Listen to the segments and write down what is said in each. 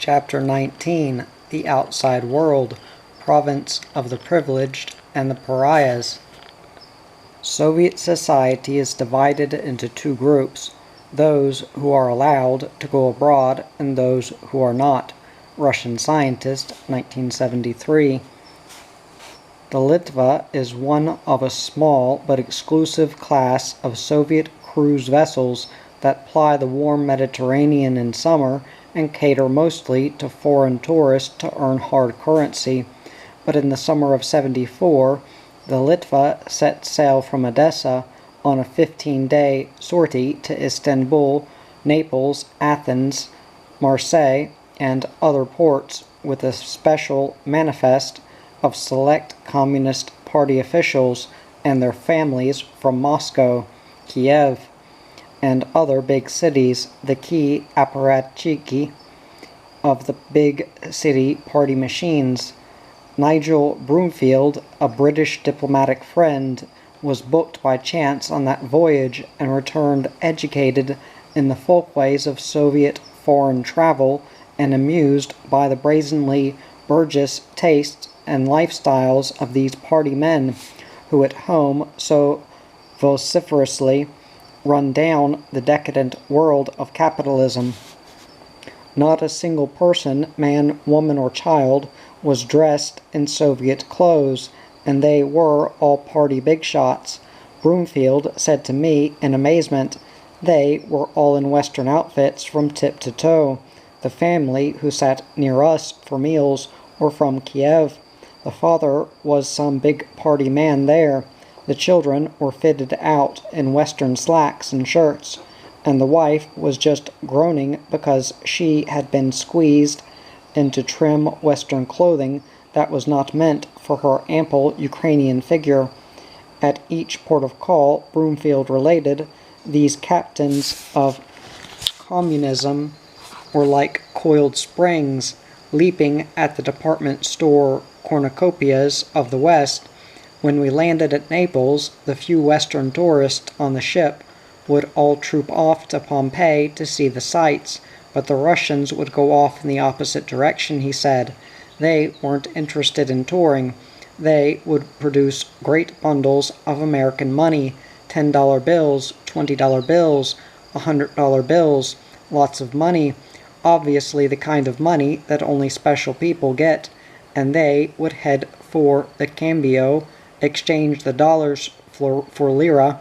Chapter 19, The Outside World, Province of the Privileged and the Pariahs. Soviet society is divided into two groups, those who are allowed to go abroad and those who are not. Russian Scientist, 1973. The Litva is one of a small but exclusive class of Soviet cruise vessels that ply the warm Mediterranean in summer and cater mostly to foreign tourists to earn hard currency. But in the summer of '74, the Litva set sail from Odessa on a 15-day sortie to Istanbul, Naples, Athens, Marseille, and other ports with a special manifest of select Communist Party officials and their families from Moscow, Kiev, and other big cities, the key apparatchiki of the big city party machines. Nigel Broomfield, a British diplomatic friend, was booked by chance on that voyage and returned educated in the folkways of Soviet foreign travel and amused by the brazenly Burgess tastes and lifestyles of these party men who at home so vociferously run down the decadent world of capitalism. Not a single person, man, woman, or child, was dressed in Soviet clothes, and they were all party big shots. Broomfield said to me in amazement, they were all in Western outfits from tip to toe. The family who sat near us for meals were from Kiev. The father was some big party man there. The children were fitted out in Western slacks and shirts, and the wife was just groaning because she had been squeezed into trim Western clothing that was not meant for her ample Ukrainian figure. At each port of call, Broomfield related, these captains of communism were like coiled springs, leaping at the department store cornucopias of the West. When we landed at Naples, the few Western tourists on the ship would all troop off to Pompeii to see the sights, but the Russians would go off in the opposite direction, he said. They weren't interested in touring. They would produce great bundles of American money, $10 bills, $20 bills, $100 bills, lots of money, obviously the kind of money that only special people get, and they would head for the cambio, exchange the dollars for lira,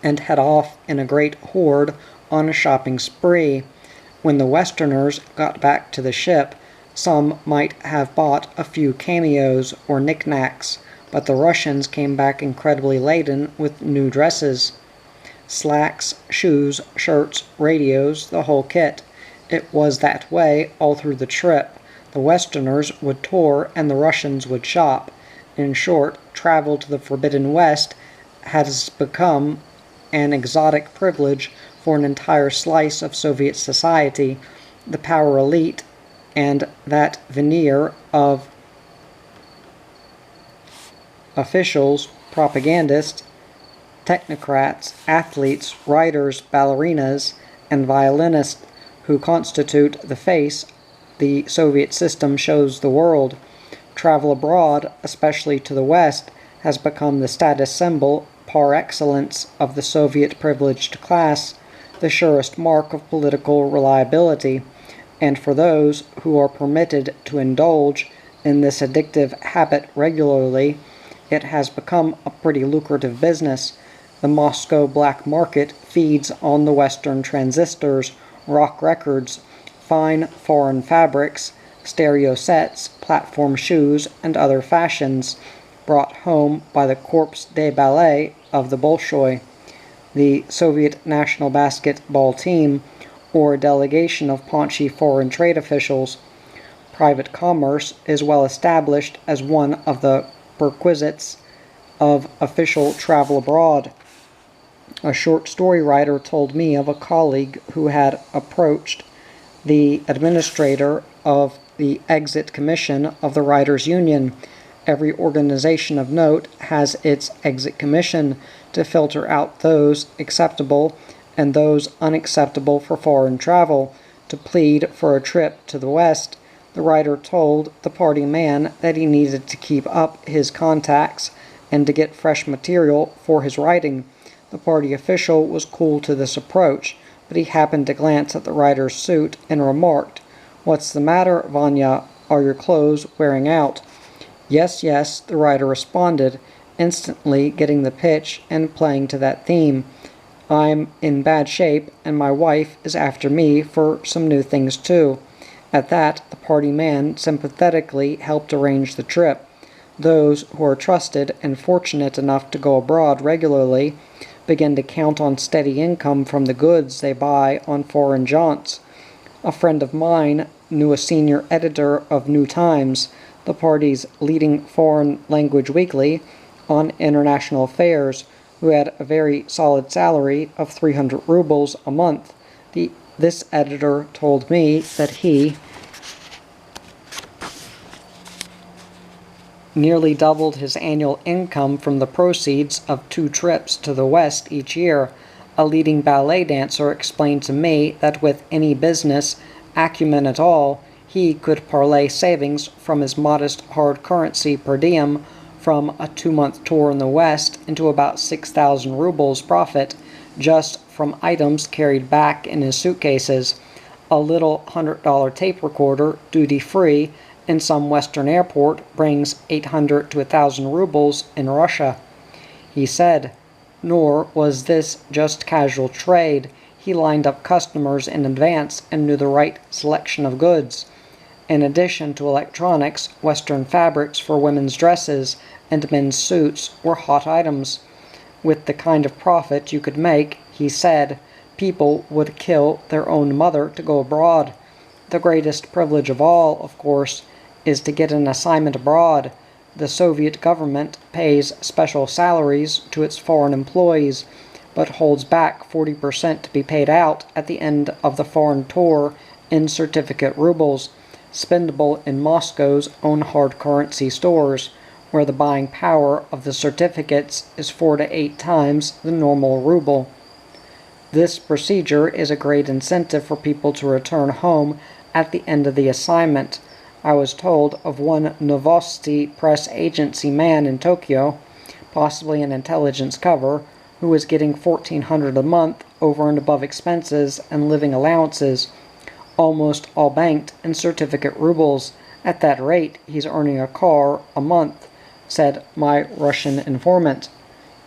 and head off in a great horde on a shopping spree. When the Westerners got back to the ship, some might have bought a few cameos or knickknacks, but the Russians came back incredibly laden with new dresses. Slacks, shoes, shirts, radios, the whole kit. It was that way all through the trip. The Westerners would tour and the Russians would shop. In short, travel to the Forbidden West has become an exotic privilege for an entire slice of Soviet society, the power elite, and that veneer of officials, propagandists, technocrats, athletes, writers, ballerinas, and violinists who constitute the face the Soviet system shows the world. Travel abroad, especially to the West, has become the status symbol par excellence of the Soviet privileged class, the surest mark of political reliability, and for those who are permitted to indulge in this addictive habit regularly, it has become a pretty lucrative business. The Moscow black market feeds on the Western transistors, rock records, fine foreign fabrics, stereo sets, platform shoes, and other fashions, brought home by the Corps de Ballet of the Bolshoi, the Soviet national basketball team, or a delegation of paunchy foreign trade officials. Private commerce is well established as one of the perquisites of official travel abroad. A short story writer told me of a colleague who had approached the administrator of the Exit Commission of the Writers' Union. Every organization of note has its Exit Commission to filter out those acceptable and those unacceptable for foreign travel. To plead for a trip to the West, the writer told the party man that he needed to keep up his contacts and to get fresh material for his writing. The party official was cool to this approach, but he happened to glance at the writer's suit and remarked, "What's the matter, Vanya? Are your clothes wearing out?" "Yes, yes," the writer responded, instantly getting the pitch and playing to that theme. "I'm in bad shape, and my wife is after me for some new things too." At that, the party man sympathetically helped arrange the trip. Those who are trusted and fortunate enough to go abroad regularly begin to count on steady income from the goods they buy on foreign jaunts. A friend of mine knew a senior editor of New Times, the party's leading foreign language weekly, on international affairs, who had a very solid salary of 300 rubles a month. This editor told me that he nearly doubled his annual income from the proceeds of 2 trips to the West each year. A leading ballet dancer explained to me that with any business acumen at all, he could parlay savings from his modest hard currency per diem from a 2-month tour in the West into about 6,000 rubles profit just from items carried back in his suitcases. A little $100 tape recorder, duty-free, in some Western airport brings 800 to 1,000 rubles in Russia. He said, nor was this just casual trade. He lined up customers in advance and knew the right selection of goods. In addition to electronics, Western fabrics for women's dresses and men's suits were hot items. With the kind of profit you could make, he said, people would kill their own mother to go abroad. The greatest privilege of all, of course, is to get an assignment abroad. The Soviet government pays special salaries to its foreign employees, but holds back 40% to be paid out at the end of the foreign tour in certificate rubles, spendable in Moscow's own hard currency stores, where the buying power of the certificates is 4 to 8 times the normal ruble. This procedure is a great incentive for people to return home at the end of the assignment. I was told of one Novosti press agency man in Tokyo, possibly an intelligence cover, who was getting $1,400 a month over and above expenses and living allowances, almost all banked in certificate rubles. At that rate, he's earning a car a month, said my Russian informant.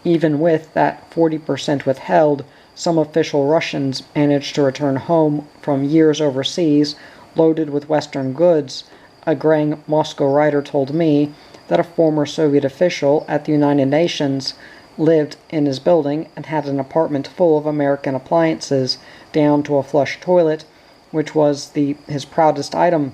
Even with that 40% withheld, some official Russians managed to return home from years overseas loaded with Western goods. A graying Moscow writer told me that a former Soviet official at the United Nations lived in his building and had an apartment full of American appliances, down to a flush toilet, which was his proudest item.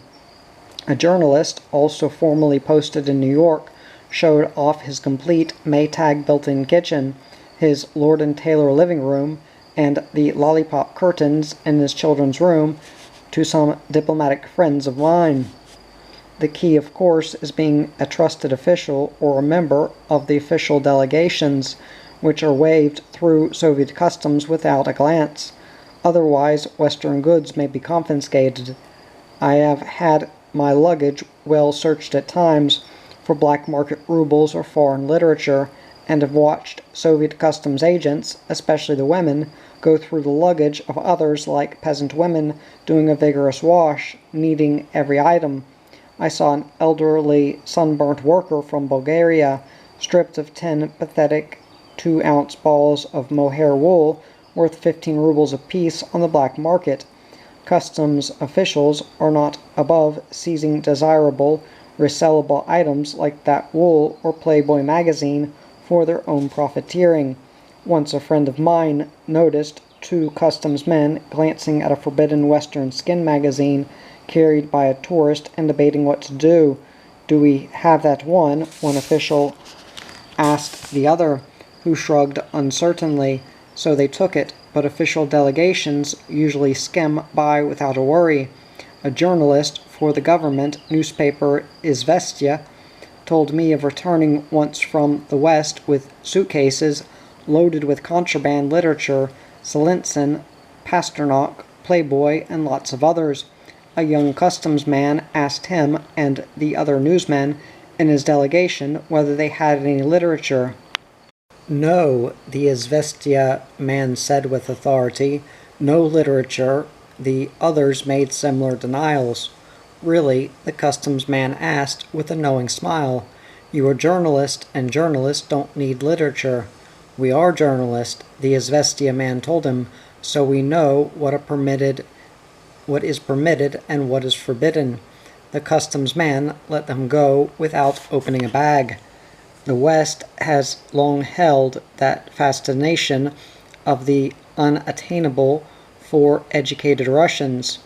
A journalist, also formerly posted in New York, showed off his complete Maytag built-in kitchen, his Lord & Taylor living room, and the lollipop curtains in his children's room to some diplomatic friends of mine. The key, of course, is being a trusted official or a member of the official delegations, which are waved through Soviet customs without a glance. Otherwise, Western goods may be confiscated. I have had my luggage well searched at times for black market rubles or foreign literature, and have watched Soviet customs agents, especially the women, go through the luggage of others like peasant women doing a vigorous wash, needing every item. I saw an elderly sunburnt worker from Bulgaria, stripped of 10 pathetic 2-ounce balls of mohair wool worth 15 rubles apiece on the black market. Customs officials are not above seizing desirable, resellable items like that wool or Playboy magazine for their own profiteering. Once a friend of mine noticed 2 customs men glancing at a forbidden Western skin magazine carried by a tourist and debating what to do. "Do we have that one?" one official asked the other, who shrugged uncertainly. So they took it, but official delegations usually skim by without a worry. A journalist for the government newspaper Izvestia told me of returning once from the West with suitcases loaded with contraband literature, Solzhenitsyn, Pasternak, Playboy, and lots of others. A young customs man asked him and the other newsmen in his delegation whether they had any literature. "No," the Izvestia man said with authority. "No literature." The others made similar denials. "Really?" the customs man asked with a knowing smile. "You are journalist, and journalists don't need literature." "We are journalists," the Izvestia man told him, "so we know what is permitted and what is forbidden." The customs man let them go without opening a bag. The West has long held that fascination of the unattainable for educated Russians.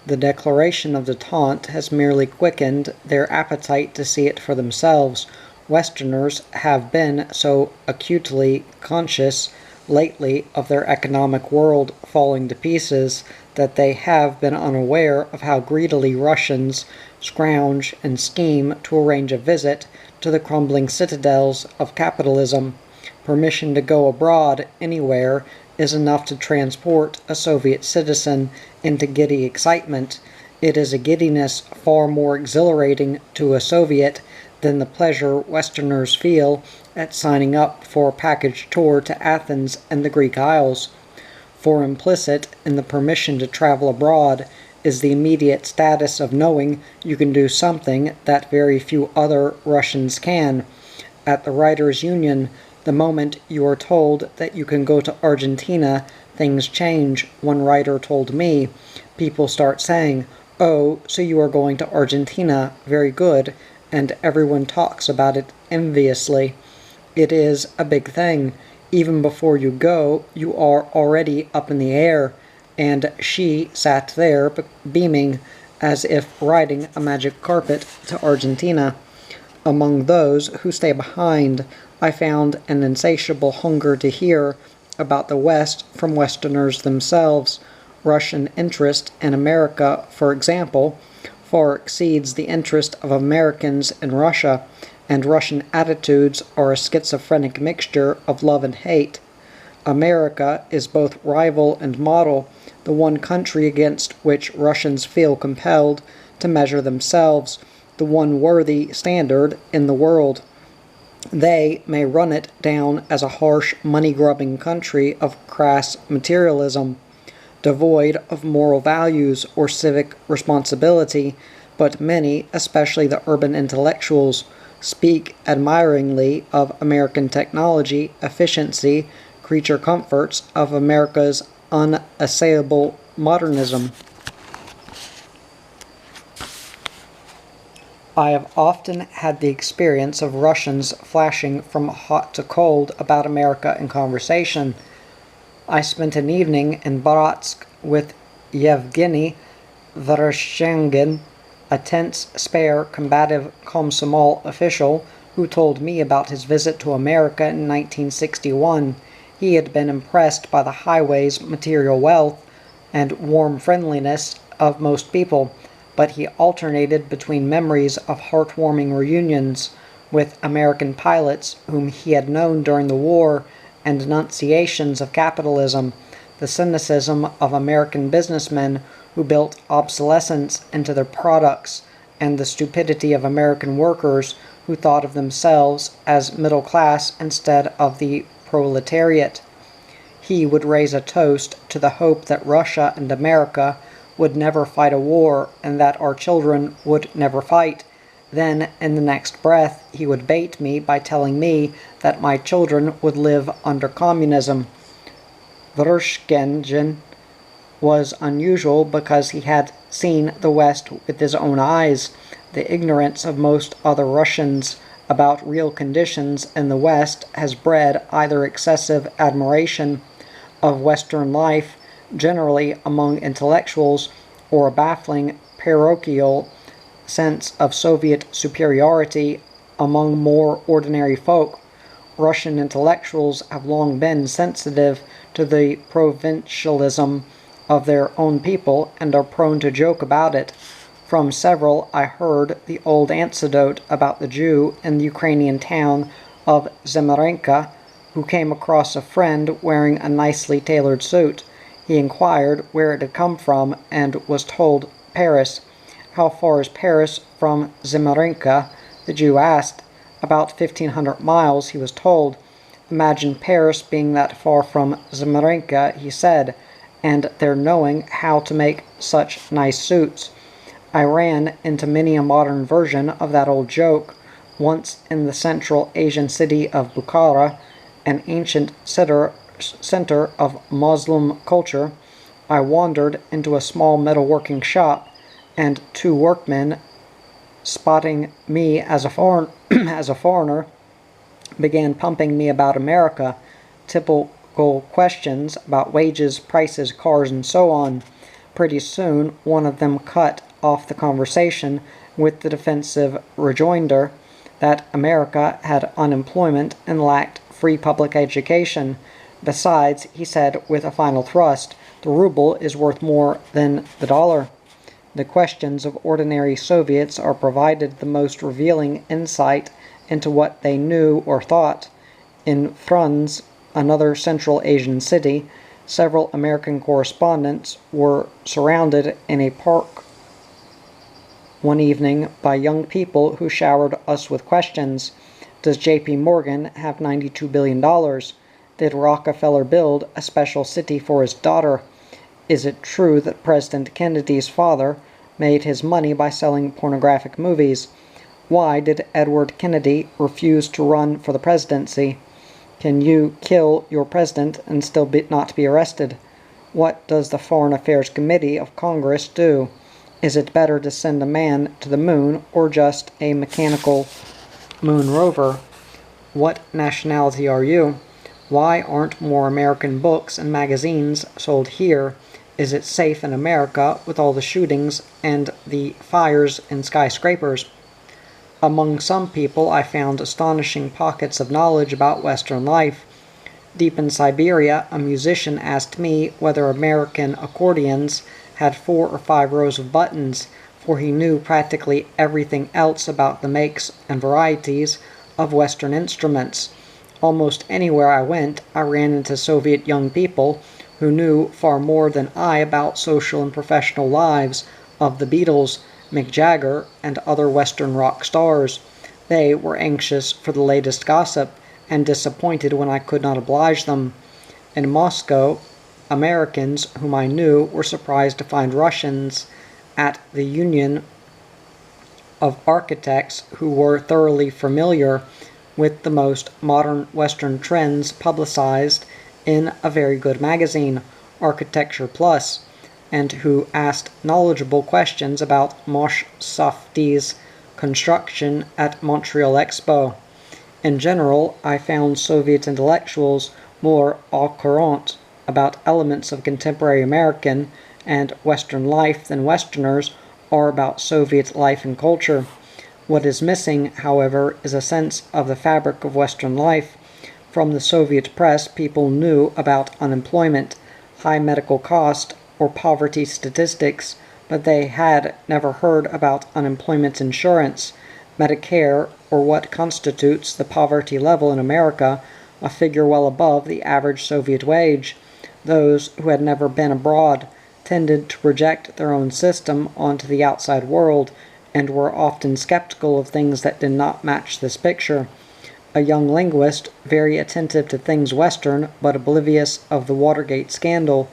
The declaration of détente has merely quickened their appetite to see it for themselves. Westerners have been so acutely conscious lately of their economic world falling to pieces that they have been unaware of how greedily Russians scrounge and scheme to arrange a visit to the crumbling citadels of capitalism. Permission to go abroad anywhere is enough to transport a Soviet citizen into giddy excitement. It is a giddiness far more exhilarating to a Soviet than the pleasure Westerners feel at signing up for a package tour to Athens and the Greek Isles. For implicit in the permission to travel abroad is the immediate status of knowing you can do something that very few other Russians can. At the Writers' Union, the moment you are told that you can go to Argentina, things change. One writer told me, people start saying, "Oh, so you are going to Argentina, very good," and everyone talks about it enviously. It is a big thing. Even before you go, you are already up in the air, and she sat there beaming as if riding a magic carpet to Argentina. Among those who stay behind, I found an insatiable hunger to hear about the West from Westerners themselves. Russian interest in America, for example, far exceeds the interest of Americans in Russia, and Russian attitudes are a schizophrenic mixture of love and hate. America is both rival and model, the one country against which Russians feel compelled to measure themselves, the one worthy standard in the world. They may run it down as a harsh, money-grubbing country of crass materialism, devoid of moral values or civic responsibility, but many, especially the urban intellectuals, speak admiringly of American technology, efficiency, creature comforts, of America's unassailable modernism. I have often had the experience of Russians flashing from hot to cold about America in conversation. I spent an evening in Bratsk with Evgeny Levich, a tense, spare, combative Komsomol official who told me about his visit to America in 1961. He had been impressed by the highway's material wealth and warm friendliness of most people, but he alternated between memories of heartwarming reunions with American pilots whom he had known during the war and denunciations of capitalism, the cynicism of American businessmen who built obsolescence into their products, and the stupidity of American workers who thought of themselves as middle class instead of the proletariat. He would raise a toast to the hope that Russia and America would never fight a war and that our children would never fight. Then, in the next breath, he would bait me by telling me that my children would live under communism. Vereshchagin was unusual because he had seen the West with his own eyes. The ignorance of most other Russians about real conditions in the West has bred either excessive admiration of Western life generally among intellectuals, or a baffling parochial sense of Soviet superiority among more ordinary folk. Russian intellectuals have long been sensitive to the provincialism of their own people and are prone to joke about it. From several I heard the old anecdote about the Jew in the Ukrainian town of Zemarenka, who came across a friend wearing a nicely tailored suit. He inquired where it had come from and was told Paris. How far is Paris from Zimrinka? The Jew asked. About 1,500 miles, he was told. Imagine Paris being that far from Zimrinka, he said, and their knowing how to make such nice suits. I ran into many a modern version of that old joke. Once in the Central Asian city of Bukhara, an ancient center of Muslim culture, I wandered into a small metalworking shop, and two workmen, spotting me as a foreigner, began pumping me about America, typical questions about wages, prices, cars, and so on. Pretty soon, one of them cut off the conversation with the defensive rejoinder that America had unemployment and lacked free public education. Besides, he said with a final thrust, the ruble is worth more than the dollar. The questions of ordinary Soviets are provided the most revealing insight into what they knew or thought. In Frunz, another Central Asian city, several American correspondents were surrounded in a park one evening by young people who showered us with questions. Does J.P. Morgan have $92 billion? Did Rockefeller build a special city for his daughter? Is it true that President Kennedy's father made his money by selling pornographic movies? Why did Edward Kennedy refuse to run for the presidency? Can you kill your president and still not be arrested? What does the Foreign Affairs Committee of Congress do? Is it better to send a man to the moon or just a mechanical moon rover? What nationality are you? Why aren't more American books and magazines sold here? Is it safe in America with all the shootings and the fires in skyscrapers? Among some people I found astonishing pockets of knowledge about Western life. Deep in Siberia, a musician asked me whether American accordions had 4 or 5 rows of buttons, for he knew practically everything else about the makes and varieties of Western instruments. Almost anywhere I went, I ran into Soviet young people who knew far more than I about social and professional lives of the Beatles, Mick Jagger, and other Western rock stars. They were anxious for the latest gossip and disappointed when I could not oblige them. In Moscow, Americans whom I knew were surprised to find Russians at the Union of Architects who were thoroughly familiar with the most modern Western trends publicized in a very good magazine, Architecture Plus, and who asked knowledgeable questions about Moshe Safdie's construction at Montreal Expo. In general, I found Soviet intellectuals more au courant about elements of contemporary American and Western life than Westerners are about Soviet life and culture. What is missing, however, is a sense of the fabric of Western life. From the Soviet press, people knew about unemployment, high medical cost, or poverty statistics, but they had never heard about unemployment insurance, Medicare, or what constitutes the poverty level in America, a figure well above the average Soviet wage. Those who had never been abroad tended to project their own system onto the outside world and were often skeptical of things that did not match this picture. A young linguist, very attentive to things Western but oblivious of the Watergate scandal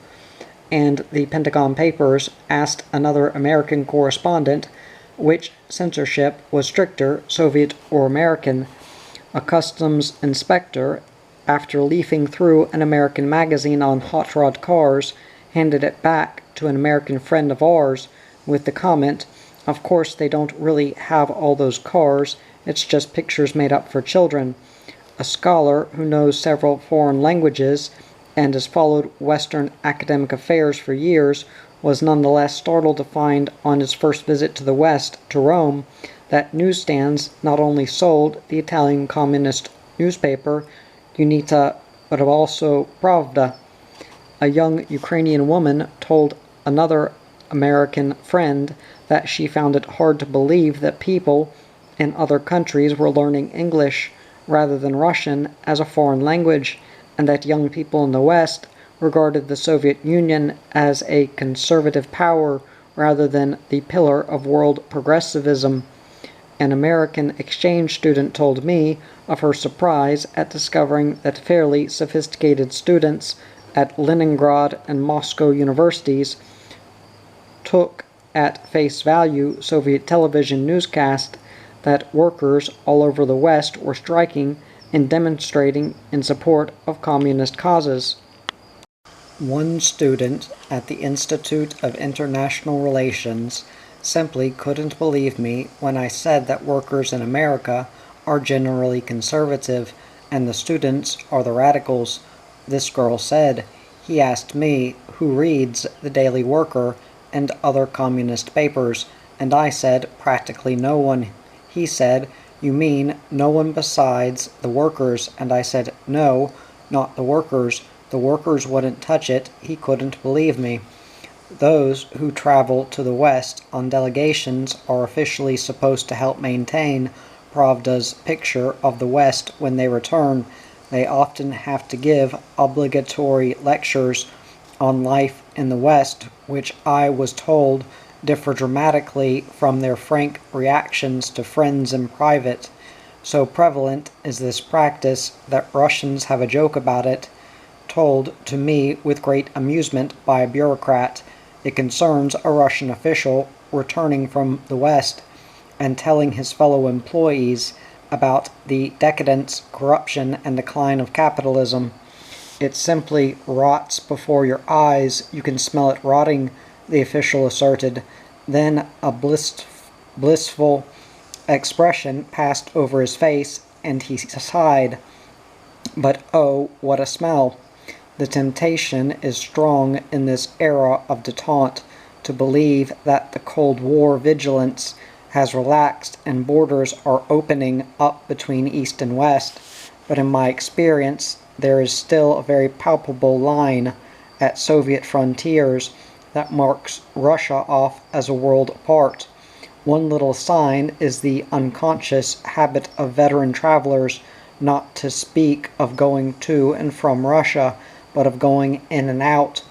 and the Pentagon Papers, asked another American correspondent which censorship was stricter, Soviet or American. A customs inspector, after leafing through an American magazine on hot rod cars, handed it back to an American friend of ours with the comment, "Of course they don't really have all those cars, it's just pictures made up for children." A scholar who knows several foreign languages and has followed Western academic affairs for years was nonetheless startled to find on his first visit to the West, to Rome, that newsstands not only sold the Italian communist newspaper Unita but also Pravda. A young Ukrainian woman told another American friend that she found it hard to believe that people in other countries were learning English rather than Russian as a foreign language, and that young people in the West regarded the Soviet Union as a conservative power rather than the pillar of world progressivism. An American exchange student told me of her surprise at discovering that fairly sophisticated students at Leningrad and Moscow universities took at face value Soviet television newscast that workers all over the West were striking and demonstrating in support of communist causes. One student at the Institute of International Relations simply couldn't believe me when I said that workers in America are generally conservative and the students are the radicals. This girl said, he asked me who reads the Daily Worker and other communist papers, and I said practically no one. He said, you mean no one besides the workers? And I said, no, not the workers. The workers wouldn't touch it. He couldn't believe me. Those who travel to the West on delegations are officially supposed to help maintain Pravda's picture of the West when they return. They often have to give obligatory lectures on life in the West, which I was told differ dramatically from their frank reactions to friends in private. So prevalent is this practice that Russians have a joke about it, told to me with great amusement by a bureaucrat. It concerns a Russian official returning from the West and telling his fellow employees about the decadence, corruption, and decline of capitalism. It simply rots before your eyes. You can smell it rotting, the official asserted. Then a blissful expression passed over his face, and he sighed. But oh, what a smell! The temptation is strong in this era of détente to believe that the Cold War vigilance has relaxed and borders are opening up between East and West. But in my experience, there is still a very palpable line at Soviet frontiers that marks Russia off as a world apart. One little sign is the unconscious habit of veteran travelers not to speak of going to and from Russia, but of going in and out.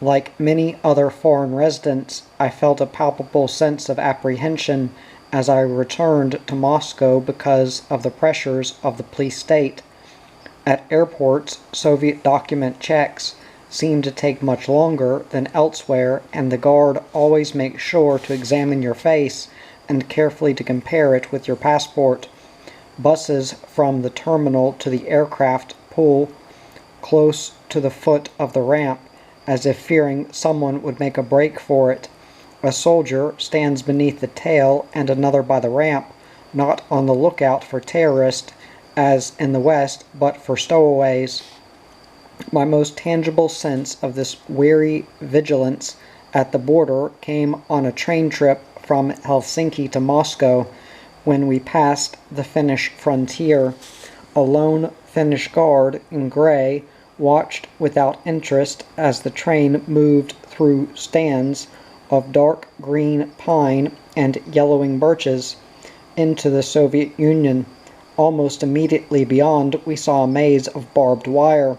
Like many other foreign residents, I felt a palpable sense of apprehension as I returned to Moscow because of the pressures of the police state. At airports, Soviet document checks seem to take much longer than elsewhere, and the guard always makes sure to examine your face and carefully to compare it with your passport. Buses from the terminal to the aircraft pull close to the foot of the ramp, as if fearing someone would make a break for it. A soldier stands beneath the tail and another by the ramp, not on the lookout for terrorists, as in the West, but for stowaways. My most tangible sense of this weary vigilance at the border came on a train trip from Helsinki to Moscow, when we passed the Finnish frontier. A lone Finnish guard in gray watched without interest as the train moved through stands of dark green pine and yellowing birches into the Soviet Union. Almost immediately beyond, we saw a maze of barbed wire.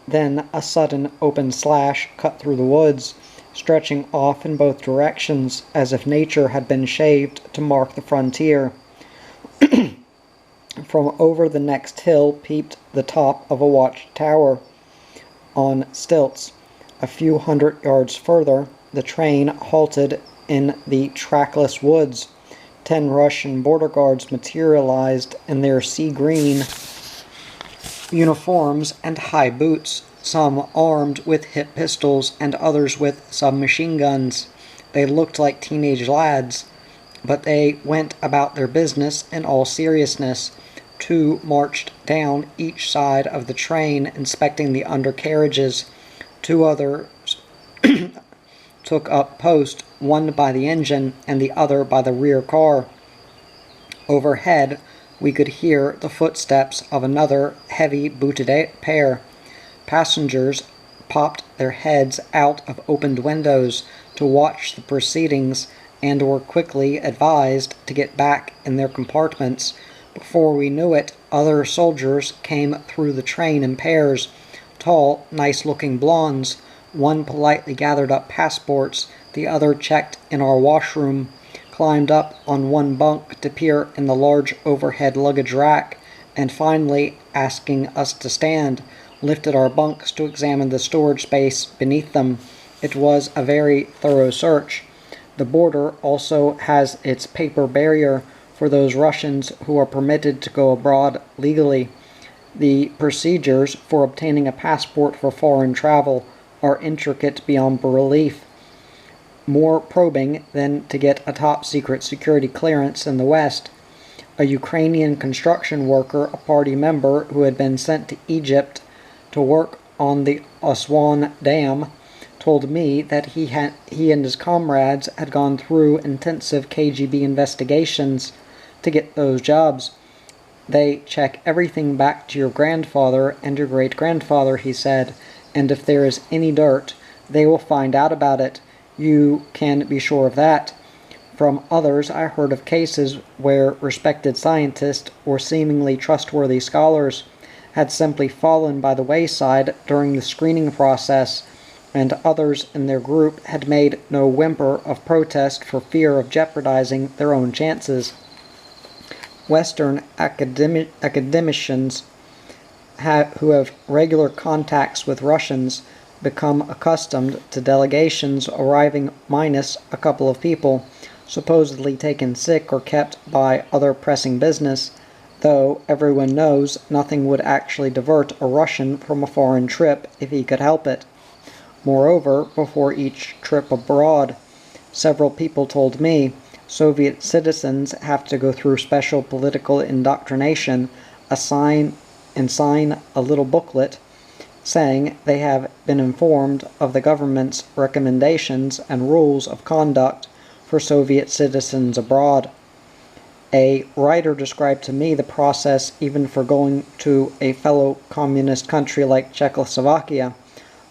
Then a sudden open slash cut through the woods, stretching off in both directions as if nature had been shaved to mark the frontier. From over the next hill peeped the top of a watchtower on stilts. A few hundred yards further, the train halted in the trackless woods. 10 Russian border guards materialized in their sea green uniforms and high boots, some armed with hip pistols and others with submachine guns. They looked like teenage lads, but they went about their business in all seriousness. 2 marched down each side of the train, inspecting the undercarriages. 2 others took up post, one by the engine and the other by the rear car. Overhead, we could hear the footsteps of another heavy-booted pair. Passengers popped their heads out of opened windows to watch the proceedings and were quickly advised to get back in their compartments. Before we knew it, other soldiers came through the train in pairs, tall, nice-looking blondes. One politely gathered up passports, the other checked in our washroom, climbed up on one bunk to peer in the large overhead luggage rack, and finally, asking us to stand, lifted our bunks to examine the storage space beneath them. It was a very thorough search. The border also has its paper barrier for those Russians who are permitted to go abroad legally. The procedures for obtaining a passport for foreign travel are intricate beyond belief. More probing than to get a top-secret security clearance in the West. A Ukrainian construction worker, a party member who had been sent to Egypt to work on the Aswan Dam, told me that he and his comrades had gone through intensive KGB investigations to get those jobs. They check everything back to your grandfather and your great-grandfather, he said, and if there is any dirt, they will find out about it. You can be sure of that. From others, I heard of cases where respected scientists or seemingly trustworthy scholars had simply fallen by the wayside during the screening process, and others in their group had made no whimper of protest for fear of jeopardizing their own chances. Western academicians who have regular contacts with Russians become accustomed to delegations arriving minus a couple of people, supposedly taken sick or kept by other pressing business, though everyone knows nothing would actually divert a Russian from a foreign trip if he could help it. Moreover, before each trip abroad, several people told me, Soviet citizens have to go through special political indoctrination, sign a little booklet saying they have been informed of the government's recommendations and rules of conduct for Soviet citizens abroad. A writer described to me the process even for going to a fellow communist country like Czechoslovakia.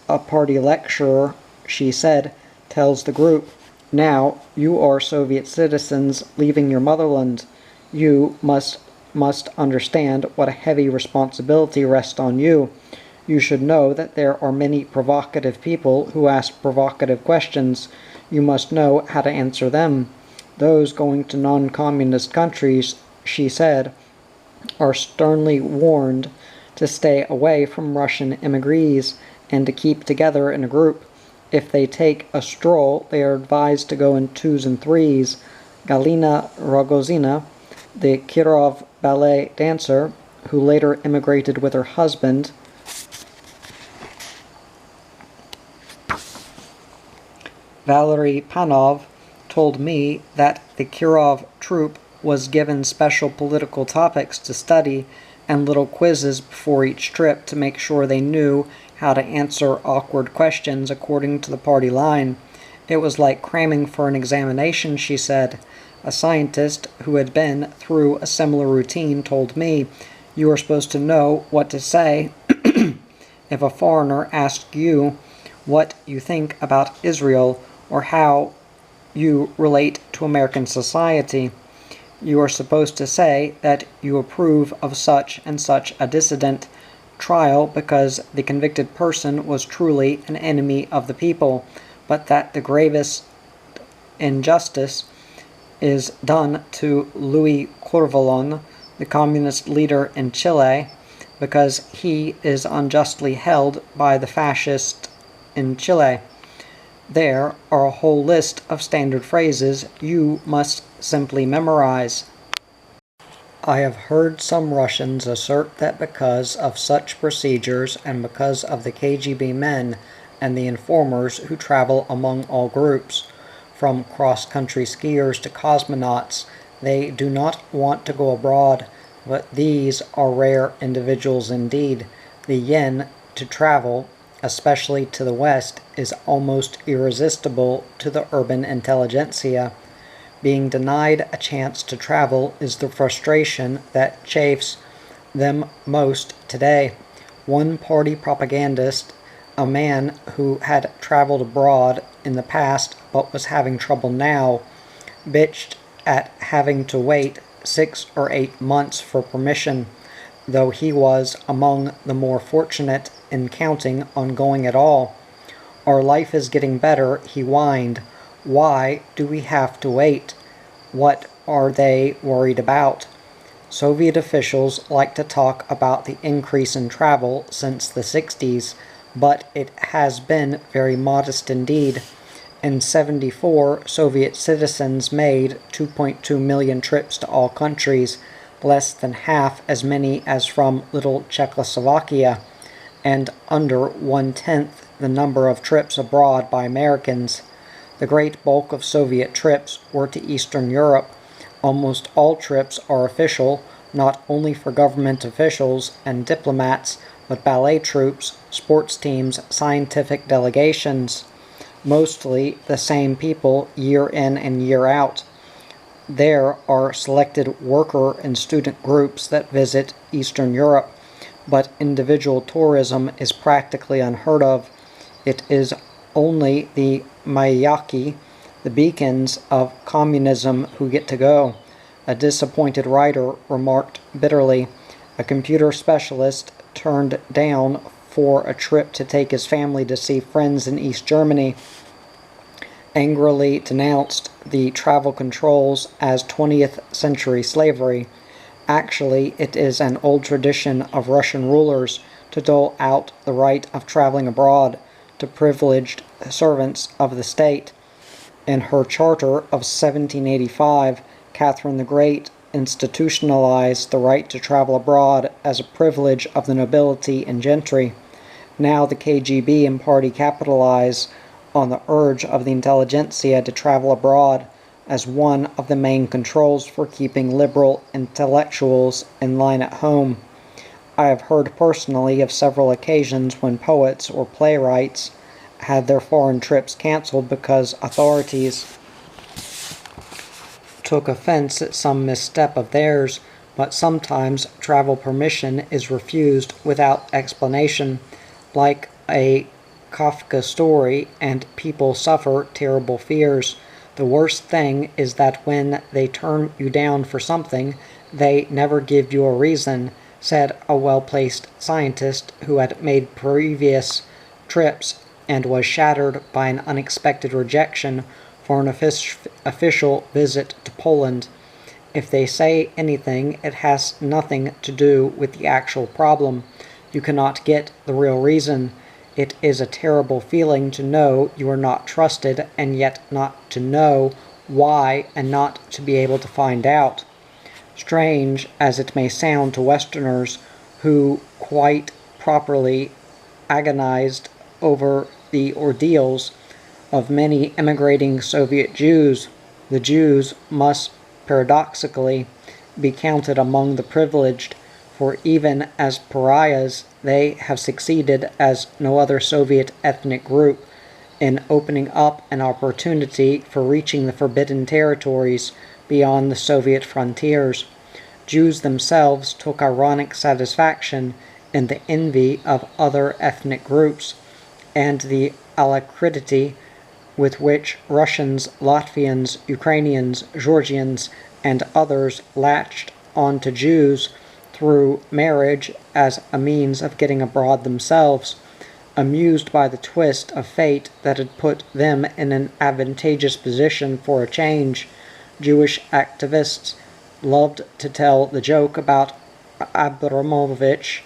A party lecturer, she said, tells the group, "Now, you are Soviet citizens leaving your motherland. You must understand what a heavy responsibility rests on you. You should know that there are many provocative people who ask provocative questions. You must know how to answer them. Those going to non-communist countries," she said, "are sternly warned to stay away from Russian immigrants and to keep together in a group. If they take a stroll, they are advised to go in twos and threes." Galina Rogozina, the Kirov ballet dancer, who later immigrated with her husband, Valery Panov, told me that the Kirov troupe was given special political topics to study and little quizzes before each trip to make sure they knew how to answer awkward questions according to the party line. It was like cramming for an examination, she said. A scientist who had been through a similar routine told me, "You are supposed to know what to say if a foreigner asks you what you think about Israel or how you relate to American society. You are supposed to say that you approve of such and such a dissident trial because the convicted person was truly an enemy of the people, but that the gravest injustice is done to Louis Corvalon, the communist leader in Chile, because he is unjustly held by the fascists in Chile." There are a whole list of standard phrases you must simply memorize. I have heard some Russians assert that because of such procedures and because of the KGB men and the informers who travel among all groups, from cross-country skiers to cosmonauts, they do not want to go abroad, but these are rare individuals indeed. The yen to travel, especially to the West, is almost irresistible to the urban intelligentsia. Being denied a chance to travel is the frustration that chafes them most today. One party propagandist, a man who had traveled abroad in the past but was having trouble now, bitched at having to wait 6 or 8 months for permission, though he was among the more fortunate and counting on going at all. Our life is getting better, he whined. Why do we have to wait? What are they worried about? Soviet officials like to talk about the increase in travel since the 60s, but it has been very modest indeed. In '74, Soviet citizens made 2.2 million trips to all countries, less than half as many as from little Czechoslovakia, and under 1/10 the number of trips abroad by Americans. The great bulk of Soviet trips were to Eastern Europe. Almost all trips are official, not only for government officials and diplomats, but ballet troupes, sports teams, scientific delegations. Mostly the same people year in and year out. There are selected worker and student groups that visit Eastern Europe, but individual tourism is practically unheard of. It is only the Mayaki, the beacons of communism, who get to go. A disappointed writer remarked bitterly. A computer specialist turned down for a trip to take his family to see friends in East Germany angrily denounced the travel controls as 20th century slavery. Actually, it is an old tradition of Russian rulers to dole out the right of traveling abroad to privileged servants of the state. In her charter of 1785, Catherine the Great institutionalized the right to travel abroad as a privilege of the nobility and gentry. Now the KGB and party capitalize on the urge of the intelligentsia to travel abroad as one of the main controls for keeping liberal intellectuals in line at home. I have heard personally of several occasions when poets or playwrights had their foreign trips canceled because authorities took offense at some misstep of theirs, but sometimes travel permission is refused without explanation, like a Kafka story, and people suffer terrible fears. The worst thing is that when they turn you down for something, they never give you a reason, said a well-placed scientist who had made previous trips and was shattered by an unexpected rejection for an official visit to Poland. If they say anything, it has nothing to do with the actual problem. You cannot get the real reason. It is a terrible feeling to know you are not trusted and yet not to know why and not to be able to find out. Strange as it may sound to Westerners who quite properly agonized over the ordeals of many emigrating Soviet Jews, the Jews must paradoxically be counted among the privileged, for even as pariahs, they have succeeded as no other Soviet ethnic group in opening up an opportunity for reaching the forbidden territories beyond the Soviet frontiers. Jews themselves took ironic satisfaction in the envy of other ethnic groups and the alacrity with which Russians, Latvians, Ukrainians, Georgians, and others latched onto Jews through marriage as a means of getting abroad themselves, amused by the twist of fate that had put them in an advantageous position for a change. Jewish activists loved to tell the joke about Abramovich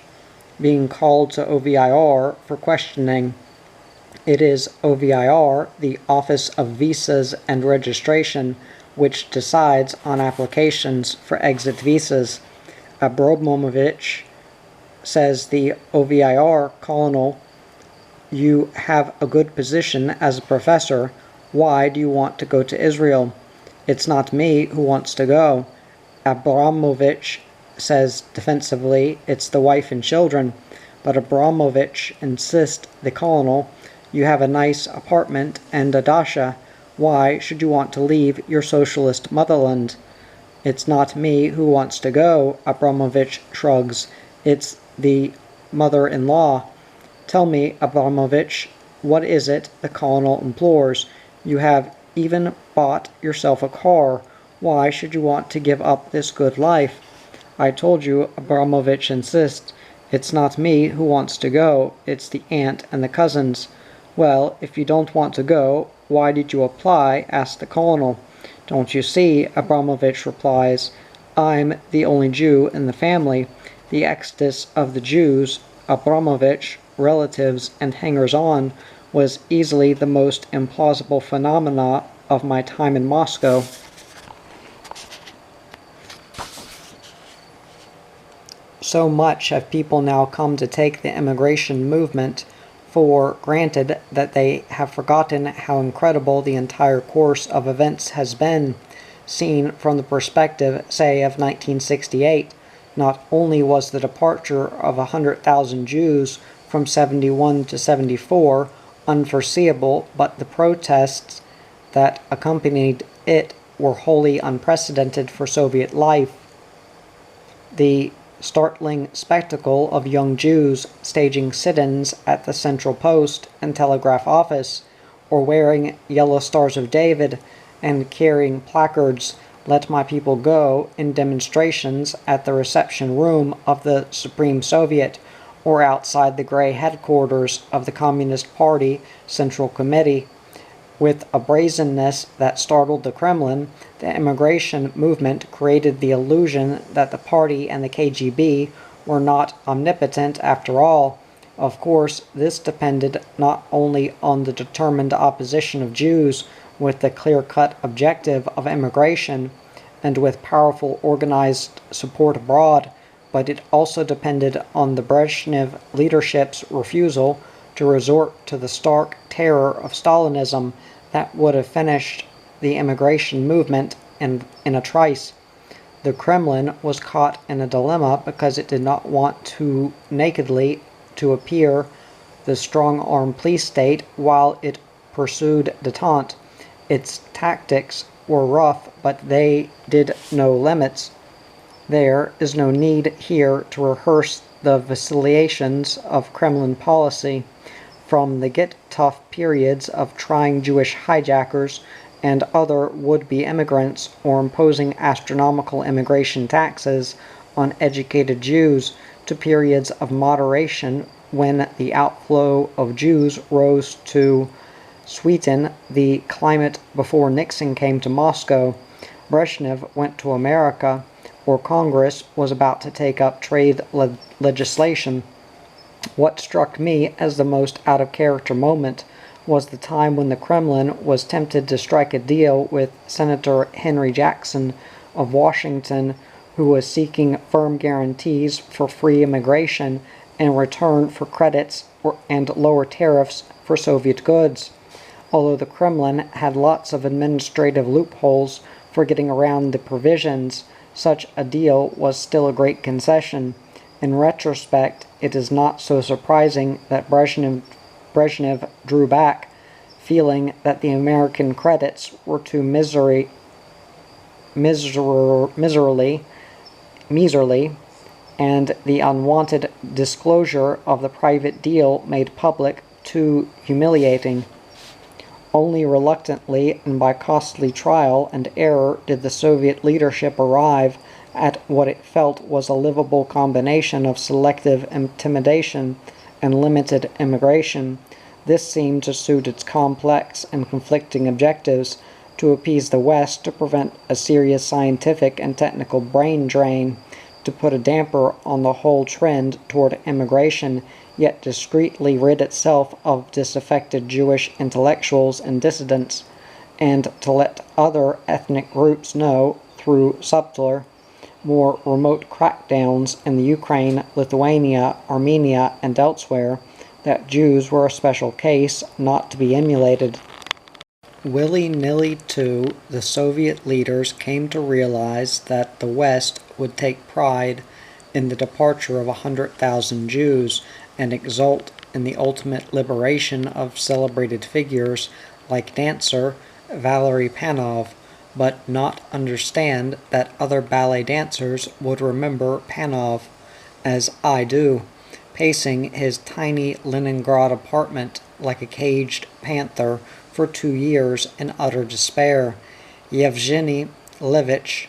being called to OVIR for questioning. It is OVIR, the Office of Visas and Registration, which decides on applications for exit visas. Abramovich, says the OVIR colonel, you have a good position as a professor. Why do you want to go to Israel? It's not me who wants to go. Abramovich says defensively, it's the wife and children. But Abramovich insists, the colonel, you have a nice apartment and a dacha. Why should you want to leave your socialist motherland? It's not me who wants to go, Abramovich shrugs. It's the mother-in-law. Tell me, Abramovich, what is it? The colonel implores. You have even bought yourself a car. Why should you want to give up this good life? I told you, Abramovich insists. It's not me who wants to go, it's the aunt and the cousins. Well, if you don't want to go, why did you apply? Asked the colonel. Don't you see, Abramovich replies, I'm the only Jew in the family. The exodus of the Jews, Abramovich, relatives, and hangers-on was easily the most implausible phenomena of my time in Moscow. So much have people now come to take the immigration movement for granted that they have forgotten how incredible the entire course of events has been. Seen from the perspective, say, of 1968, not only was the departure of 100,000 Jews from 71 to 74 unforeseeable, but the protests that accompanied it were wholly unprecedented for Soviet life. The startling spectacle of young Jews staging sit-ins at the Central Post and Telegraph Office, or wearing yellow Stars of David and carrying placards, "Let my people go," in demonstrations at the reception room of the Supreme Soviet, or outside the gray headquarters of the Communist Party Central Committee. With a brazenness that startled the Kremlin, the immigration movement created the illusion that the party and the KGB were not omnipotent after all. Of course, this depended not only on the determined opposition of Jews with the clear-cut objective of immigration, and with powerful organized support abroad, but it also depended on the Brezhnev leadership's refusal to resort to the stark terror of Stalinism that would have finished the immigration movement in a trice. The Kremlin was caught in a dilemma because it did not want to nakedly to appear the strong-arm police state while it pursued détente. Its tactics were rough, but they did no limits. There is no need here to rehearse the vacillations of Kremlin policy. From the get-tough periods of trying Jewish hijackers and other would-be immigrants, or imposing astronomical immigration taxes on educated Jews, to periods of moderation when the outflow of Jews rose to sweeten the climate before Nixon came to Moscow, Brezhnev went to America, or Congress was about to take up trade legislation. What struck me as the most out-of-character moment was the time when the Kremlin was tempted to strike a deal with Senator Henry Jackson of Washington, who was seeking firm guarantees for free immigration in return for credits and lower tariffs for Soviet goods. Although the Kremlin had lots of administrative loopholes for getting around the provisions, such a deal was still a great concession. In retrospect, it is not so surprising that Brezhnev drew back, feeling that the American credits were too miserly, and the unwanted disclosure of the private deal made public too humiliating. Only reluctantly and by costly trial and error did the Soviet leadership arrive at what it felt was a livable combination of selective intimidation and limited immigration. This seemed to suit its complex and conflicting objectives: to appease the West, to prevent a serious scientific and technical brain drain, to put a damper on the whole trend toward immigration, yet discreetly rid itself of disaffected Jewish intellectuals and dissidents, and to let other ethnic groups know, through subtler, more remote crackdowns in the Ukraine, Lithuania, Armenia, and elsewhere, that Jews were a special case not to be emulated. Willy-nilly, too, the Soviet leaders came to realize that the West would take pride in the departure of 100,000 Jews and exult in the ultimate liberation of celebrated figures like dancer Valery Panov, but not understand that other ballet dancers would remember Panov, as I do, pacing his tiny Leningrad apartment like a caged panther for 2 years in utter despair. Evgeny Levich,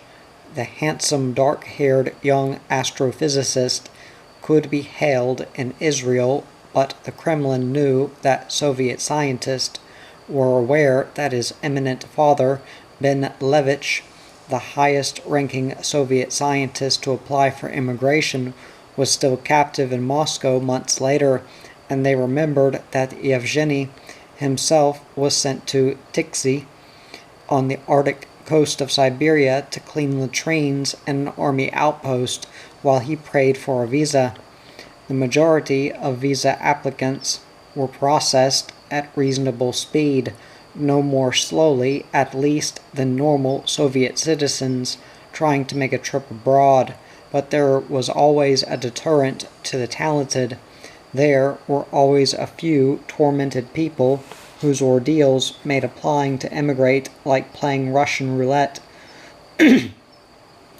the handsome dark-haired young astrophysicist, could be held in Israel, but the Kremlin knew that Soviet scientists were aware that his eminent father, Ben Levich, the highest-ranking Soviet scientist to apply for immigration, was still captive in Moscow months later, and they remembered that Evgeny himself was sent to Tiksi on the Arctic coast of Siberia to clean latrines in an army outpost while he prayed for a visa. The majority of visa applicants were processed at reasonable speed, no more slowly at least than normal Soviet citizens trying to make a trip abroad, but there was always a deterrent to the talented. There were always a few tormented people whose ordeals made applying to emigrate like playing Russian roulette.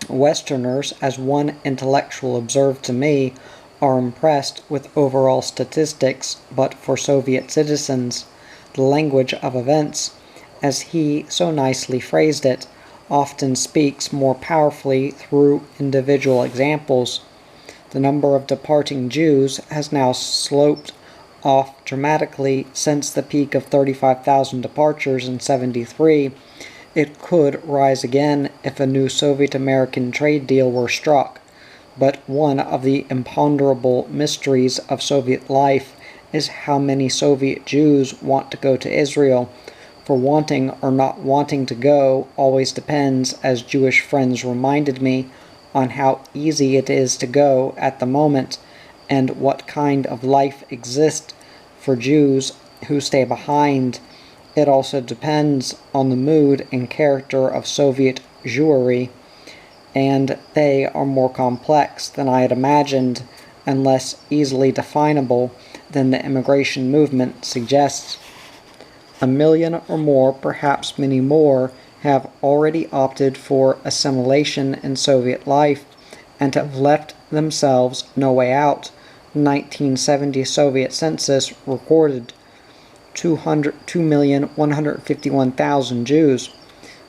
Westerners, as one intellectual observed to me, are impressed with overall statistics, but for Soviet citizens, the language of events, as he so nicely phrased it, often speaks more powerfully through individual examples. The number of departing Jews has now sloped off dramatically since the peak of 35,000 departures in '73. It could rise again if a new Soviet-American trade deal were struck. But one of the imponderable mysteries of Soviet life is how many Soviet Jews want to go to Israel. For wanting or not wanting to go always depends, as Jewish friends reminded me, on how easy it is to go at the moment, and what kind of life exists for Jews who stay behind. It also depends on the mood and character of Soviet Jewry, and they are more complex than I had imagined and less easily definable than the immigration movement suggests. 1 million or more, perhaps many more, have already opted for assimilation in Soviet life and have left themselves no way out. The 1970 Soviet census recorded 2,151,000 Jews,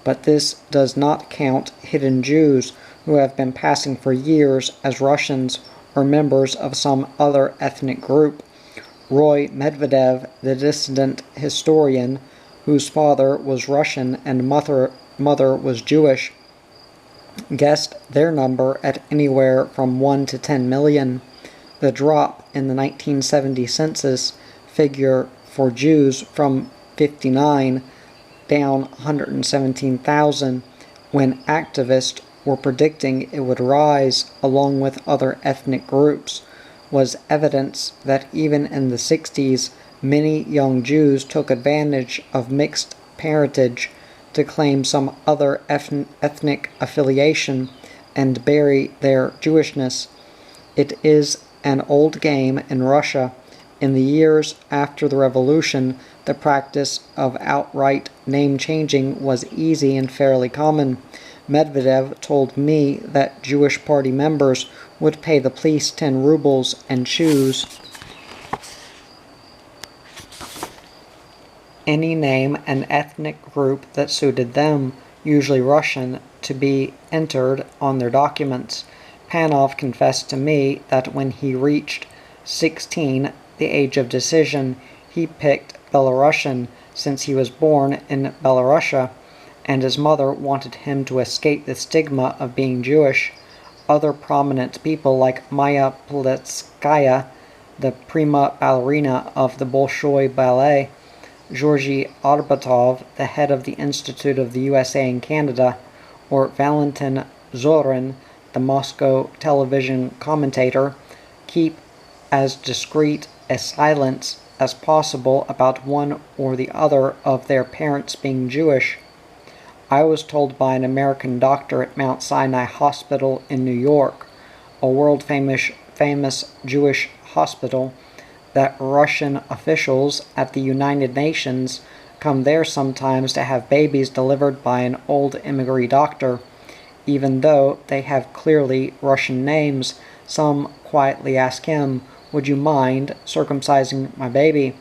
but this does not count hidden Jews who have been passing for years as Russians or members of some other ethnic group. Roy Medvedev, the dissident historian, whose father was Russian and mother was Jewish, guessed their number at anywhere from 1 to 10 million. The drop in the 1970 census figure for Jews from 59 down 117,000, when activists were predicting it would rise along with other ethnic groups, was evidence that even in the 60s, many young Jews took advantage of mixed parentage to claim some other ethnic affiliation and bury their Jewishness. It is an old game in Russia. In the years after the revolution, the practice of outright name-changing was easy and fairly common. Medvedev told me that Jewish party members would pay the police 10 rubles and choose any name and ethnic group that suited them, usually Russian, to be entered on their documents. Panov confessed to me that when he reached 16, the age of decision, he picked Belarusian since he was born in Belarusia, and his mother wanted him to escape the stigma of being Jewish. Other prominent people like Maya Pletskaya, the prima ballerina of the Bolshoi Ballet, Georgy Arbatov, the head of the Institute of the USA and Canada, or Valentin Zorin, the Moscow television commentator, keep as discreet a silence as possible about one or the other of their parents being Jewish. I was told by an American doctor at Mount Sinai Hospital in New York, a world-famous Jewish hospital, that Russian officials at the United Nations come there sometimes to have babies delivered by an old immigrant doctor. Even though they have clearly Russian names, some quietly ask him, "Would you mind circumcising my baby?"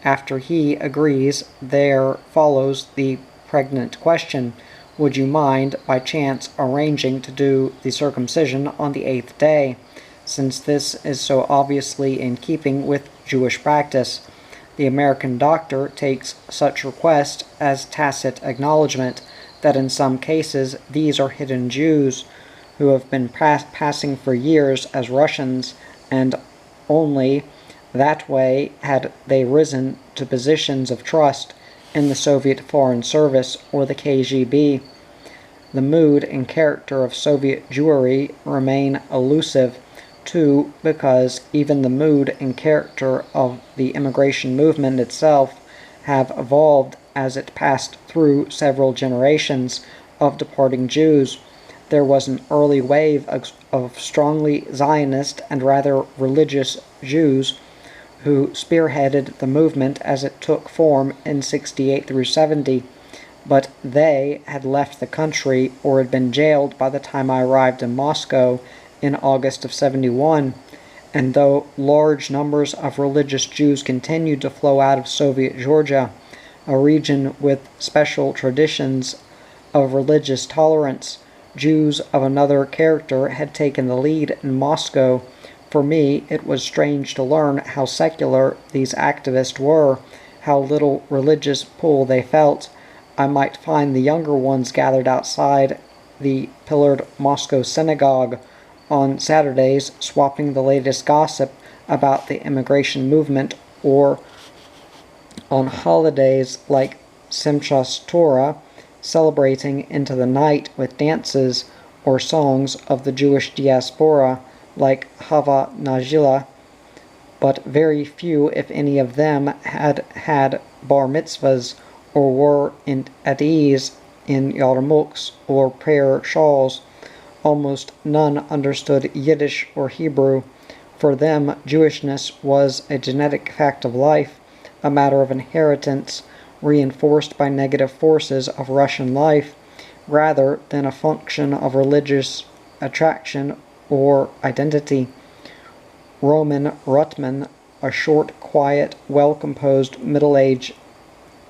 After he agrees, there follows the pregnant question, "Would you mind, by chance, arranging to do the circumcision on the 8th day?" since this is so obviously in keeping with Jewish practice. The American doctor takes such request as tacit acknowledgement that in some cases these are hidden Jews who have been passing for years as Russians, and only that way had they risen to positions of trust in the Soviet Foreign Service or the KGB. The mood and character of Soviet Jewry remain elusive, too, because even the mood and character of the immigration movement itself have evolved as it passed through several generations of departing Jews. There was an early wave of strongly Zionist and rather religious Jews who spearheaded the movement as it took form in 68 through 70, but they had left the country or had been jailed by the time I arrived in Moscow in August of 71, and though large numbers of religious Jews continued to flow out of Soviet Georgia, a region with special traditions of religious tolerance, Jews of another character had taken the lead in Moscow. For me, it was strange to learn how secular these activists were, how little religious pull they felt. I might find the younger ones gathered outside the pillared Moscow synagogue on Saturdays, swapping the latest gossip about the immigration movement, or on holidays like Simchas Torah, celebrating into the night with dances or songs of the Jewish diaspora like Hava Najila, but very few, if any of them, had had bar mitzvahs or were at ease in yarmuks or prayer shawls. Almost none understood Yiddish or Hebrew. For them, Jewishness was a genetic fact of life, a matter of inheritance, reinforced by negative forces of Russian life, rather than a function of religious attraction or identity. Roman Rutman, a short, quiet, well-composed, middle-aged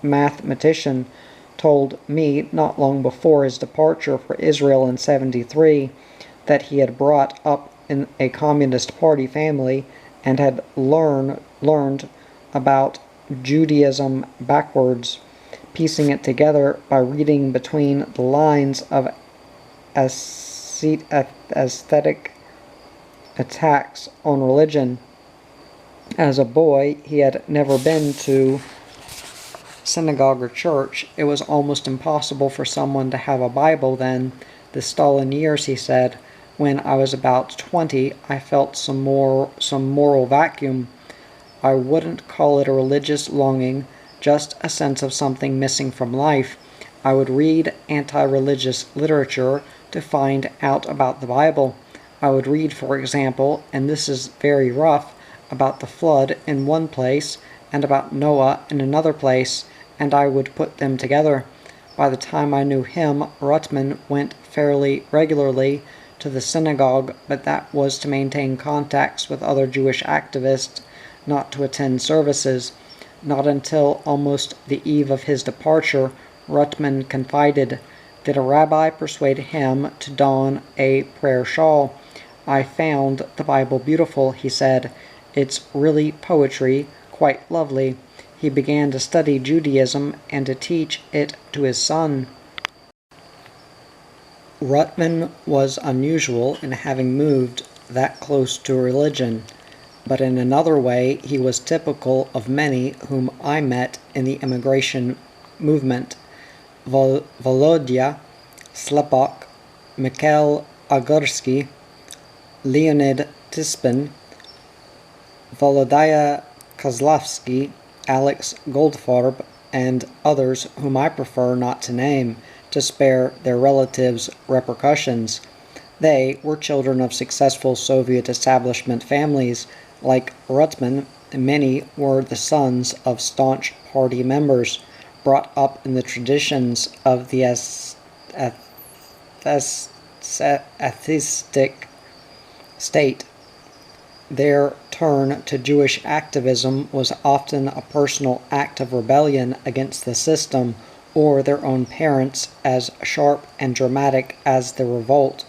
mathematician, told me not long before his departure for Israel in 73 that he had brought up in a Communist Party family and had learned about Judaism backwards, piecing it together by reading between the lines of aesthetic attacks on religion. As a boy, he had never been to synagogue or church. It was almost impossible for someone to have a Bible then. The Stalin years, he said. When I was about 20, I felt some moral vacuum. I wouldn't call it a religious longing, just a sense of something missing from life. I would read anti-religious literature to find out about the Bible. I would read, for example, and this is very rough, about the flood in one place and about Noah in another place, and I would put them together. By the time I knew him, Rutman went fairly regularly to the synagogue, but that was to maintain contacts with other Jewish activists, not to attend services. Not until almost the eve of his departure, Rutman confided, did a rabbi persuade him to don a prayer shawl. I found the Bible beautiful, he said. It's really poetry, quite lovely. He began to study Judaism and to teach it to his son. Rutman was unusual in having moved that close to religion, but in another way he was typical of many whom I met in the immigration movement. Volodya Slepok, Mikhail Agursky, Leonid Tispin, Volodya Kozlovsky, Alex Goldfarb, and others whom I prefer not to name, to spare their relatives repercussions. They were children of successful Soviet establishment families. Like Rutman, many were the sons of staunch party members, brought up in the traditions of the atheistic state. Their turn to Jewish activism was often a personal act of rebellion against the system or their own parents, as sharp and dramatic as the revolt.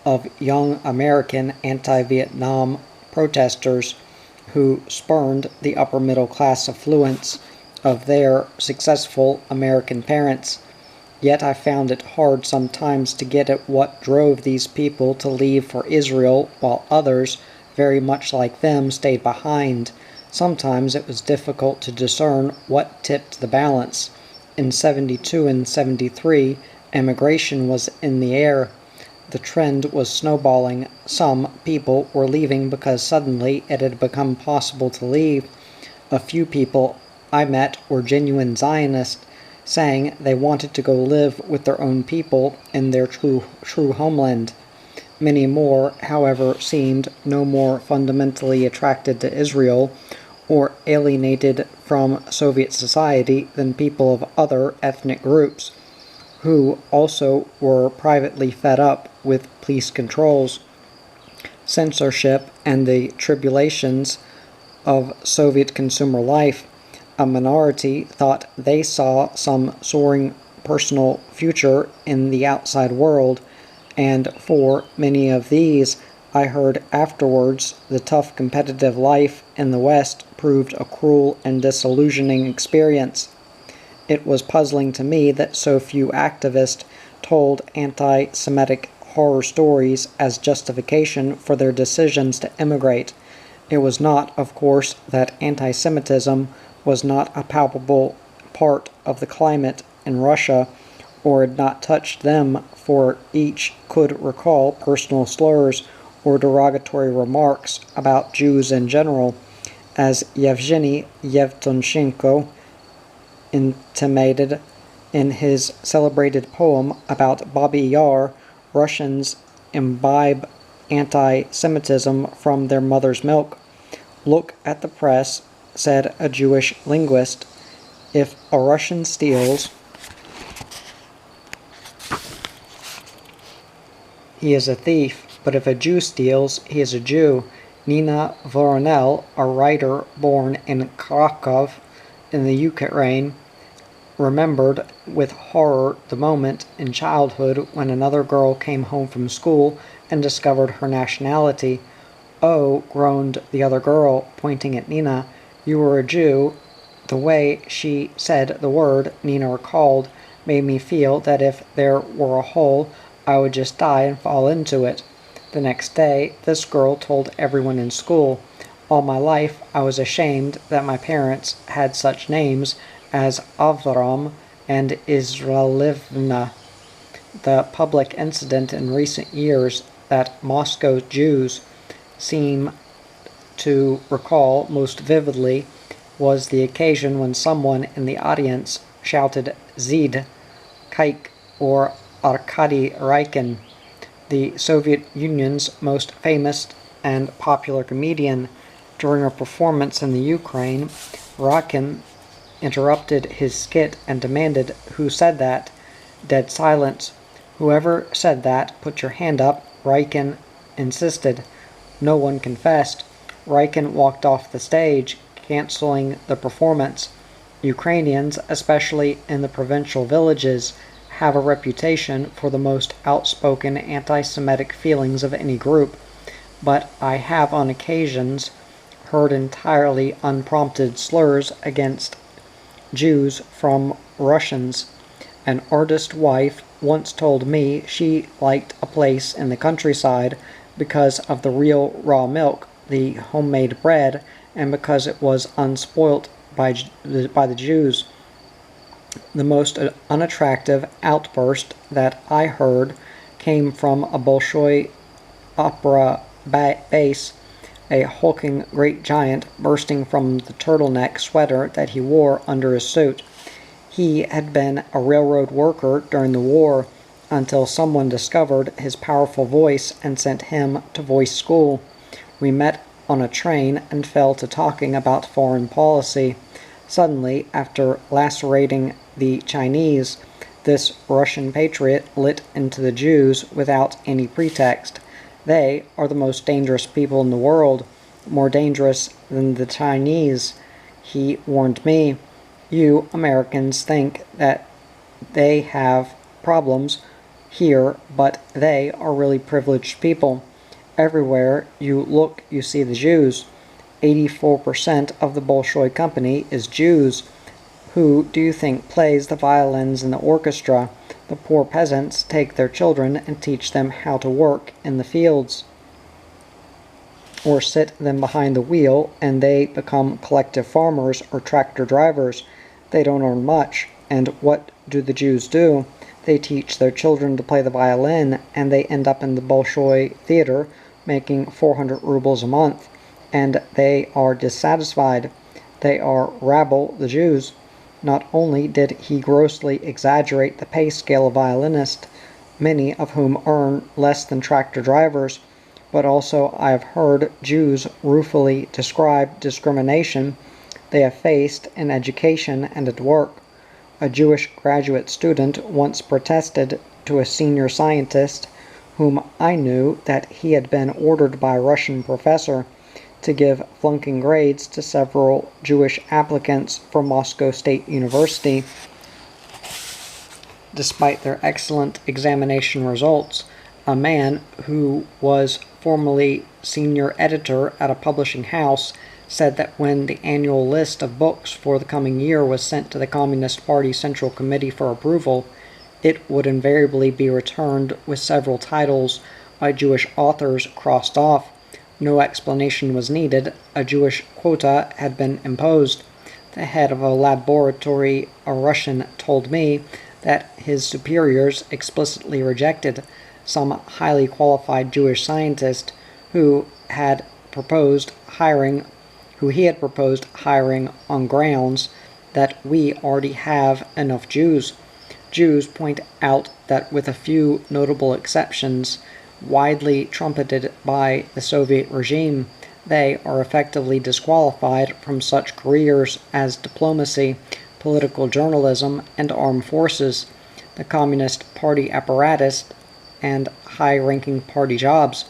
of young American anti-Vietnam protesters who spurned the upper middle class affluence of their successful American parents. Yet I found it hard sometimes to get at what drove these people to leave for Israel while others, very much like them, stayed behind. Sometimes it was difficult to discern what tipped the balance. In 72 and 73, emigration was in the air. The trend was snowballing. Some people were leaving because suddenly it had become possible to leave. A few people I met were genuine Zionists, saying they wanted to go live with their own people in their true homeland. Many more, however, seemed no more fundamentally attracted to Israel or alienated from Soviet society than people of other ethnic groups, who also were privately fed up with police controls, censorship, and the tribulations of Soviet consumer life. A minority thought they saw some soaring personal future in the outside world, and for many of these, I heard afterwards, the tough competitive life in the West proved a cruel and disillusioning experience. It was puzzling to me that so few activists told anti-Semitic horror stories as justification for their decisions to immigrate. It was not, of course, that anti-Semitism was not a palpable part of the climate in Russia, or had not touched them, for each could recall personal slurs or derogatory remarks about Jews in general, as Evgeny Levich intimated in his celebrated poem about Babi Yar. Russians imbibe anti-Semitism from their mother's milk. Look at the press, said a Jewish linguist. If a Russian steals, he is a thief, but if a Jew steals, he is a Jew. Nina Voronel, a writer born in Krakow in the Ukraine, remembered with horror the moment in childhood when another girl came home from school and discovered her nationality. "Oh," groaned the other girl, pointing at Nina, "you were a Jew." The way she said the word, Nina recalled, made me feel that if there were a hole, I would just die and fall into it. The next day, this girl told everyone in school. All my life, I was ashamed that my parents had such names as Avram and Israelivna. The public incident in recent years that Moscow Jews seem to recall most vividly was the occasion when someone in the audience shouted Zid, Kaik, or Arkady Raikin, the Soviet Union's most famous and popular comedian. During a performance in the Ukraine, Raikin interrupted his skit and demanded, "Who said that?" Dead silence. "Whoever said that, put your hand up," Raikin insisted. No one confessed. Raikin walked off the stage, canceling the performance. Ukrainians, especially in the provincial villages, have a reputation for the most outspoken anti-Semitic feelings of any group, but I have on occasions heard entirely unprompted slurs against Jews from Russians. An artist wife once told me she liked a place in the countryside because of the real raw milk, the homemade bread, and because it was unspoilt by the Jews. The most unattractive outburst that I heard came from a Bolshoi opera bass, a hulking great giant bursting from the turtleneck sweater that he wore under his suit. He had been a railroad worker during the war until someone discovered his powerful voice and sent him to voice school. We met on a train and fell to talking about foreign policy. Suddenly, after lacerating the Chinese, this Russian patriot lit into the Jews without any pretext. They are the most dangerous people in the world, more dangerous than the Chinese, he warned me. You Americans think that they have problems. here, but they are really privileged people. Everywhere you look, you see the Jews. 84% of the Bolshoi company is Jews. Who do you think plays the violins in the orchestra? The poor peasants take their children and teach them how to work in the fields, or sit them behind the wheel, and they become collective farmers or tractor drivers. They don't earn much. And what do the Jews do? They teach their children to play the violin, and they end up in the Bolshoi theater making 400 rubles a month. And they are dissatisfied. They are rabble, the Jews. Not only did he grossly exaggerate the pay scale of violinists, many of whom earn less than tractor drivers, but also I have heard Jews ruefully describe discrimination they have faced in education and at work. A Jewish graduate student once protested to a senior scientist whom I knew that he had been ordered by a Russian professor to give flunking grades to several Jewish applicants for Moscow State University, despite their excellent examination results. A man who was formerly senior editor at a publishing house said that when the annual list of books for the coming year was sent to the Communist Party Central Committee for approval, it would invariably be returned with several titles by Jewish authors crossed off. No explanation was needed. A Jewish quota had been imposed. The head of a laboratory, a Russian, told me that his superiors explicitly rejected some highly qualified Jewish scientist who he had proposed hiring on grounds that we already have enough Jews. Jews point out that with a few notable exceptions, widely trumpeted by the Soviet regime, they are effectively disqualified from such careers as diplomacy, political journalism, and armed forces, the Communist Party apparatus, and high-ranking party jobs.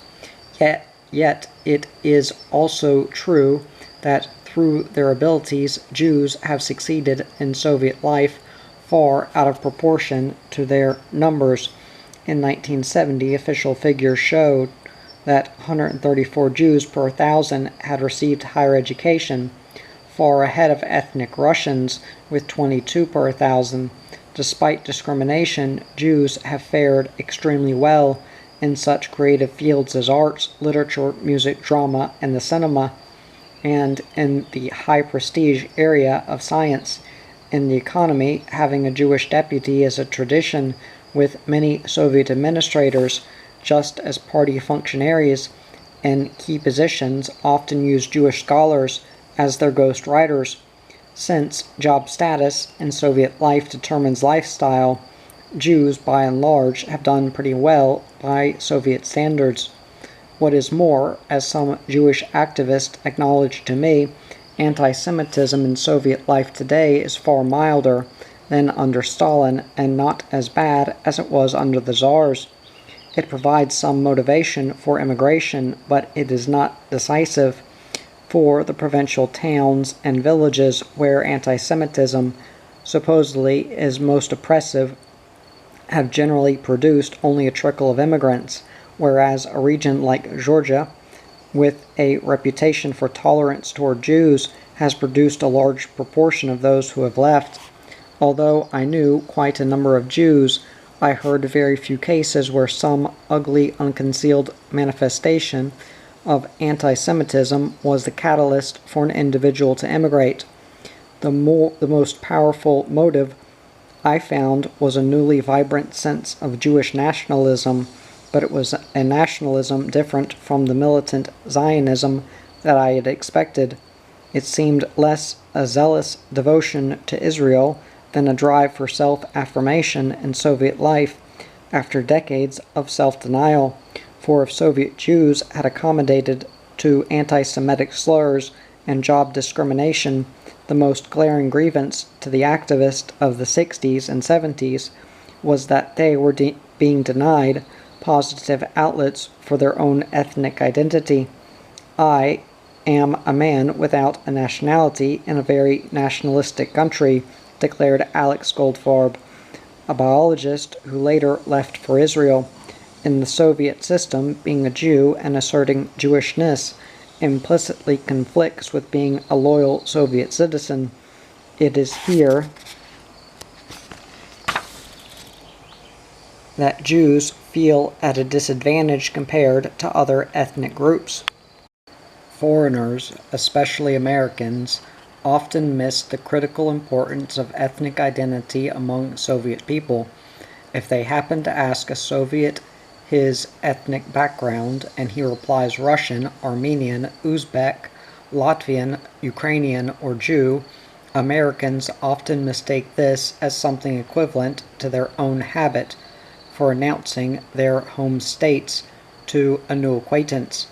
Yet it is also true that through their abilities, Jews have succeeded in Soviet life far out of proportion to their numbers. In 1970, official figures showed that 134 Jews per 1,000 had received higher education, far ahead of ethnic Russians with 22 per 1,000. Despite discrimination, Jews have fared extremely well in such creative fields as arts, literature, music, drama, and the cinema, and in the high-prestige area of science. In the economy, having a Jewish deputy is a tradition, with many Soviet administrators, just as party functionaries in key positions often use Jewish scholars as their ghost writers. Since job status in Soviet life determines lifestyle, Jews, by and large, have done pretty well by Soviet standards. What is more, as some Jewish activists acknowledged to me, anti-Semitism in Soviet life today is far milder than under Stalin and not as bad as it was under the Tsars. It provides some motivation for immigration, but it is not decisive. For the provincial towns and villages where anti-Semitism supposedly is most oppressive have generally produced only a trickle of immigrants, whereas a region like Georgia, with a reputation for tolerance toward Jews, has produced a large proportion of those who have left. Although I knew quite a number of Jews, I heard very few cases where some ugly, unconcealed manifestation of anti-Semitism was the catalyst for an individual to emigrate. The most powerful motive I found was a newly vibrant sense of Jewish nationalism, but it was a nationalism different from the militant Zionism that I had expected. It seemed less a zealous devotion to Israel than a drive for self-affirmation in Soviet life after decades of self-denial. For if Soviet Jews had accommodated to anti-Semitic slurs and job discrimination, the most glaring grievance to the activists of the 60s and 70s was that they were being denied positive outlets for their own ethnic identity. I am a man without a nationality in a very nationalistic country, declared Alex Goldfarb, a biologist who later left for Israel. In the Soviet system, being a Jew and asserting Jewishness implicitly conflicts with being a loyal Soviet citizen. It is here that Jews feel at a disadvantage compared to other ethnic groups. Foreigners, especially Americans, often miss the critical importance of ethnic identity among Soviet people. If they happen to ask a Soviet his ethnic background and he replies Russian, Armenian, Uzbek, Latvian, Ukrainian, or Jew, Americans often mistake this as something equivalent to their own habit for announcing their home states to a new acquaintance.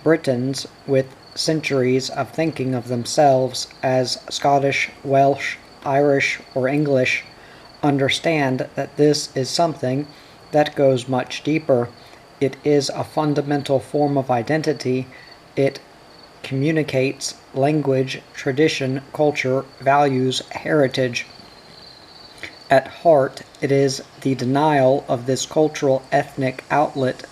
Britons, with centuries of thinking of themselves as Scottish, Welsh, Irish, or English, understand that this is something that goes much deeper. It is a fundamental form of identity. It communicates language, tradition, culture, values, heritage. At heart, it is the denial of this cultural ethnic outlet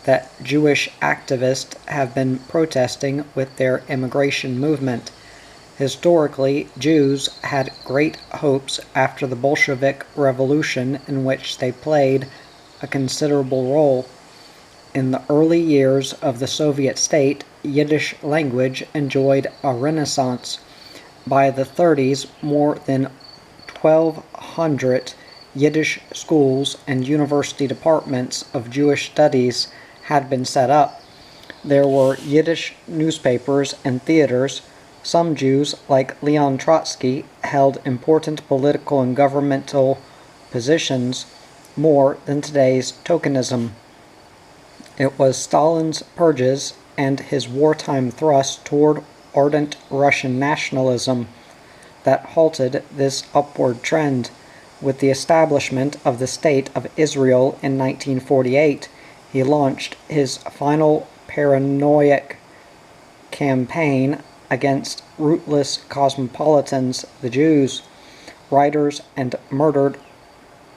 that Jewish activists have been protesting with their immigration movement. Historically, Jews had great hopes after the Bolshevik Revolution, in which they played a considerable role. In the early years of the Soviet state, Yiddish language enjoyed a renaissance. By the 30s, more than 1,200 Yiddish schools and university departments of Jewish studies had been set up. There were Yiddish newspapers and theaters. Some Jews, like Leon Trotsky, held important political and governmental positions more than today's tokenism. It was Stalin's purges and his wartime thrust toward ardent Russian nationalism that halted this upward trend. With the establishment of the State of Israel in 1948, he launched his final paranoid campaign against rootless cosmopolitans, the Jews, writers and murdered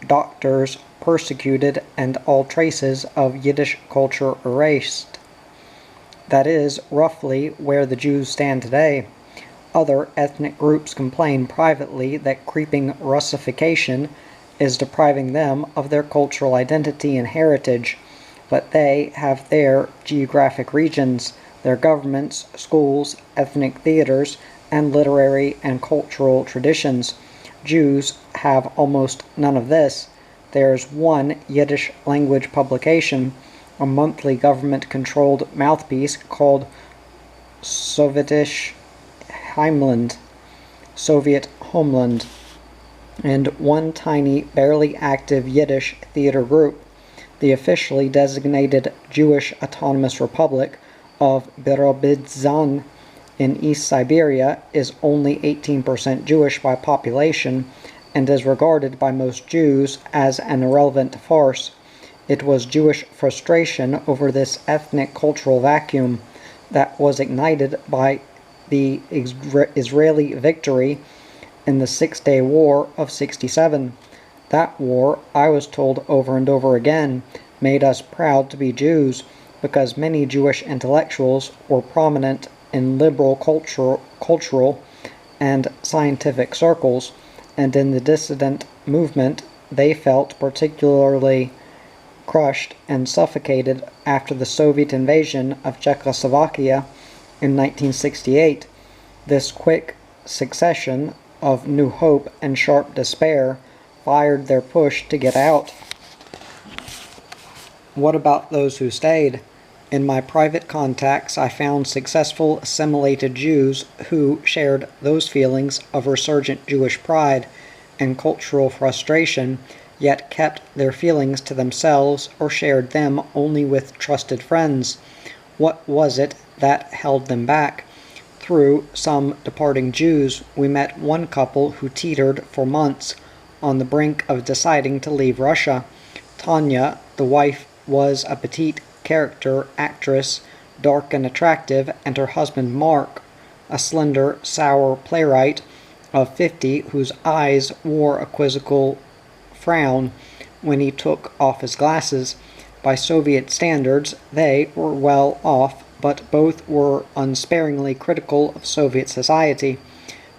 doctors persecuted and all traces of Yiddish culture erased. That is roughly where the Jews stand today. Other ethnic groups complain privately that creeping Russification is depriving them of their cultural identity and heritage, but they have their geographic regions, their governments, schools, ethnic theaters, and literary and cultural traditions. Jews have almost none of this. There's one Yiddish language publication, a monthly government-controlled mouthpiece called Sovjetisch Heimland, Soviet Homeland, and one tiny, barely active Yiddish theater group. The officially designated Jewish Autonomous Republic of Birobidzhan in East Siberia is only 18% Jewish by population and is regarded by most Jews as an irrelevant farce. It was Jewish frustration over this ethnic cultural vacuum that was ignited by the Israeli victory in the Six-Day War of '67. That war, I was told over and over again, made us proud to be Jews because many Jewish intellectuals were prominent in liberal cultural and scientific circles, and in the dissident movement they felt particularly crushed and suffocated after the Soviet invasion of Czechoslovakia in 1968. This quick succession of new hope and sharp despair fired their push to get out. What about those who stayed? In my private contacts, I found successful assimilated Jews who shared those feelings of resurgent Jewish pride and cultural frustration, yet kept their feelings to themselves or shared them only with trusted friends. What was it that held them back? Through some departing Jews, we met one couple who teetered for months on the brink of deciding to leave Russia. Tanya, the wife, was a petite character actress, dark and attractive, and her husband Mark, a slender, sour playwright of 50 whose eyes wore a quizzical frown when he took off his glasses. By Soviet standards, they were well off, but both were unsparingly critical of Soviet society.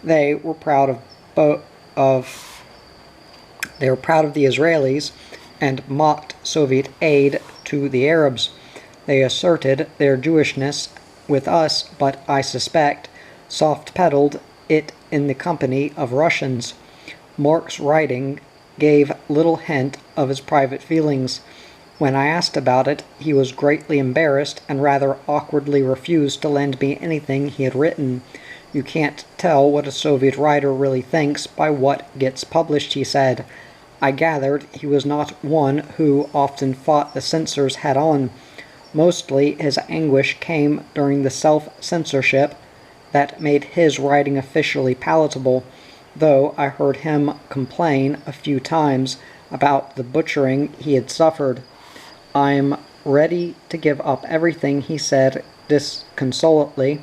They were proud they were proud of the Israelis and mocked Soviet aid to the Arabs. They asserted their Jewishness with us, but I suspect soft-pedaled it in the company of Russians. Mark's writing gave little hint of his private feelings. When I asked about it, he was greatly embarrassed and rather awkwardly refused to lend me anything he had written. You can't tell what a Soviet writer really thinks by what gets published, he said. I gathered he was not one who often fought the censors head-on. Mostly his anguish came during the self-censorship that made his writing officially palatable, though I heard him complain a few times about the butchering he had suffered. I'm ready to give up everything, he said disconsolately.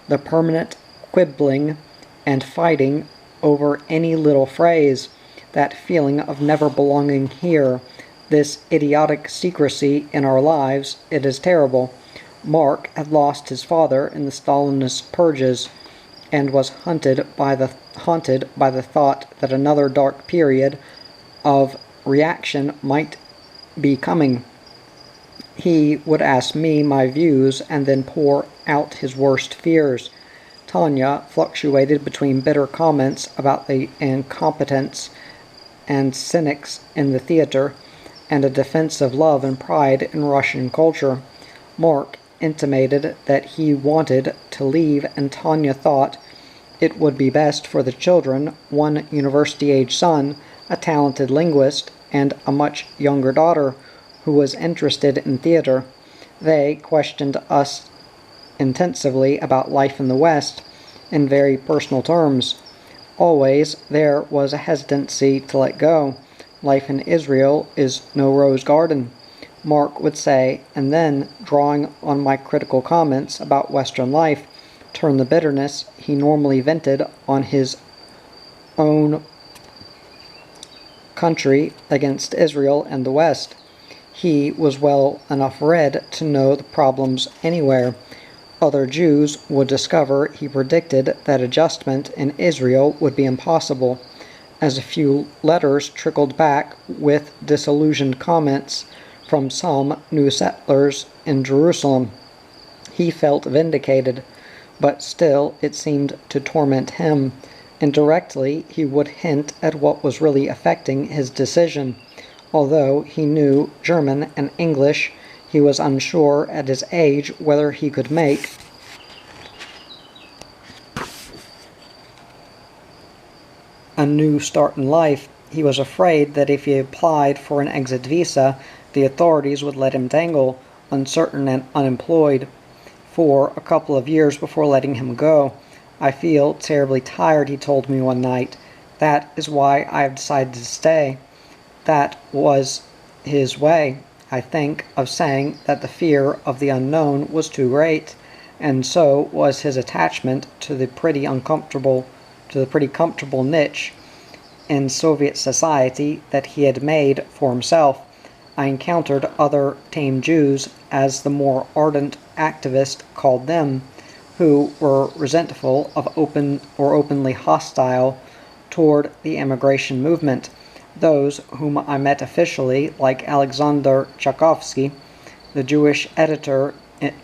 The permanent quibbling and fighting over any little phrase, that feeling of never belonging here, this idiotic secrecy in our lives, it is terrible. Mark had lost his father in the Stalinist purges, and was haunted by the thought that another dark period of reaction might be coming. He would ask me my views and then pour out his worst fears. Tanya fluctuated between bitter comments about the incompetence and cynics in the theater and a defense of love and pride in Russian culture. Mark intimated that he wanted to leave, and Tanya thought it would be best for the children, one university-age son, a talented linguist, and a much younger daughter who was interested in theater. They questioned us intensively about life in the West in very personal terms. Always there was a hesitancy to let go. Life in Israel is no rose garden, Mark would say, and then, drawing on my critical comments about Western life, turn the bitterness he normally vented on his own country against Israel and the West. He was well enough read to know the problems anywhere. Other Jews would discover he predicted that adjustment in Israel would be impossible. As a few letters trickled back with disillusioned comments from some new settlers in Jerusalem, he felt vindicated, but still it seemed to torment him. Indirectly, he would hint at what was really affecting his decision. Although he knew German and English, he was unsure at his age whether he could make a new start in life. He was afraid that if he applied for an exit visa, the authorities would let him dangle, uncertain and unemployed, for a couple of years before letting him go. I feel terribly tired, he told me one night. That is why I have decided to stay. That was his way, I think, of saying that the fear of the unknown was too great, and so was his attachment to the pretty comfortable niche in Soviet society that he had made for himself. I encountered other tame Jews, as the more ardent activist called them, who were resentful of openly hostile toward the immigration movement. Those whom I met officially, like Alexander Tchaikovsky, the Jewish editor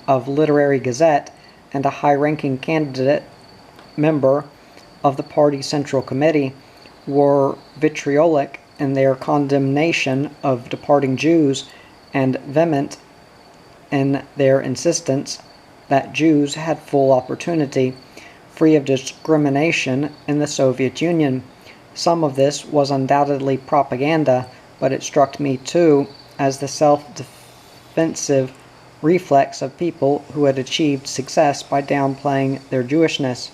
of Literary Gazette and a high-ranking candidate member of the party Central Committee, were vitriolic in their condemnation of departing Jews and vehement in their insistence that Jews had full opportunity, free of discrimination, in the Soviet Union. Some of this was undoubtedly propaganda, but it struck me too as the self-defensive reflex of people who had achieved success by downplaying their Jewishness.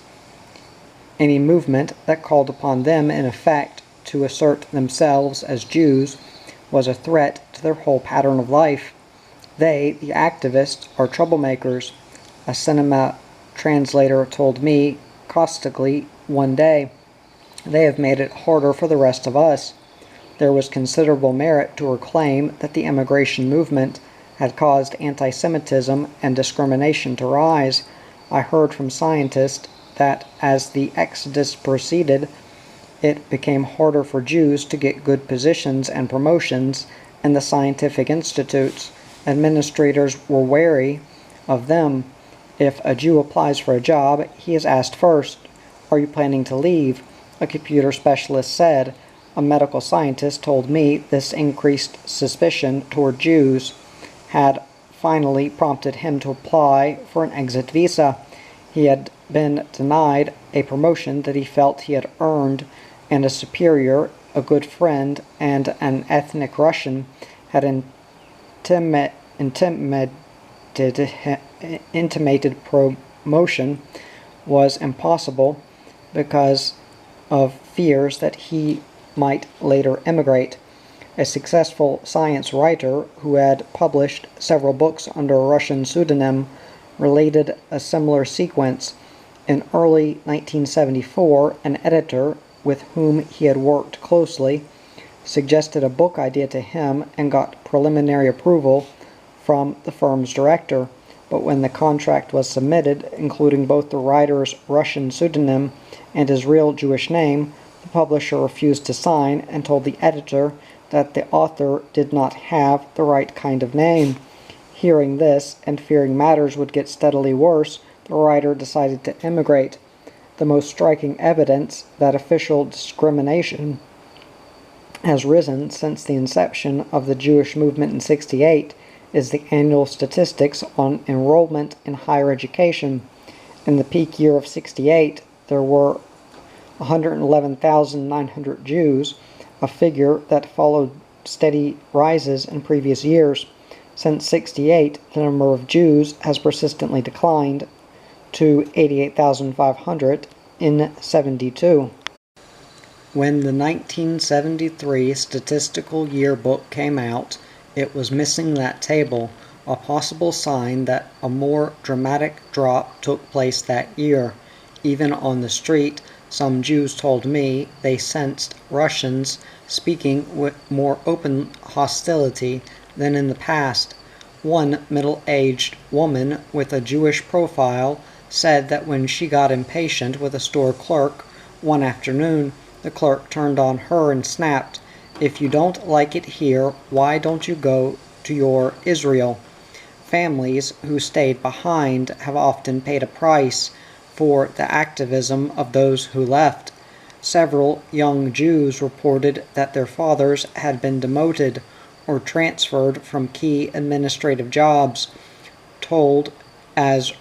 Any movement that called upon them, in effect, to assert themselves as Jews was a threat to their whole pattern of life. They, the activists, are troublemakers, a cinema translator told me caustically one day. They have made it harder for the rest of us. there was considerable merit to her claim that the immigration movement had caused anti-Semitism and discrimination to rise. I heard from scientists that as the exodus proceeded, it became harder for Jews to get good positions and promotions in the scientific institutes. Administrators were wary of them. If a Jew applies for a job, he is asked first, "Are you planning to leave?" A computer specialist said. A medical scientist told me this increased suspicion toward Jews had finally prompted him to apply for an exit visa. He had been denied a promotion that he felt he had earned, and a superior, a good friend, and an ethnic Russian had intimated promotion was impossible because of fears that he might later emigrate. A successful science writer who had published several books under a Russian pseudonym related a similar sequence. In early 1974, an editor with whom he had worked closely suggested a book idea to him and got preliminary approval from the firm's director. But when the contract was submitted, including both the writer's Russian pseudonym and his real Jewish name, the publisher refused to sign and told the editor that the author did not have the right kind of name. Hearing this, and fearing matters would get steadily worse, the writer decided to emigrate. The most striking evidence that official discrimination has risen since the inception of the Jewish movement in '68 is the annual statistics on enrollment in higher education. In the peak year of '68, there were 111,900 Jews, a figure that followed steady rises in previous years. Since '68, the number of Jews has persistently declined to 88,500 in '72. When the 1973 statistical yearbook came out, it was missing that table, a possible sign that a more dramatic drop took place that year. Even on the street, some Jews told me they sensed Russians speaking with more open hostility than in the past. One middle-aged woman with a Jewish profile said that when she got impatient with a store clerk one afternoon, the clerk turned on her and snapped, "If you don't like it here, why don't you go to your Israel?" Families who stayed behind have often paid a price for the activism of those who left. Several young Jews reported that their fathers had been demoted or transferred from key administrative jobs, told as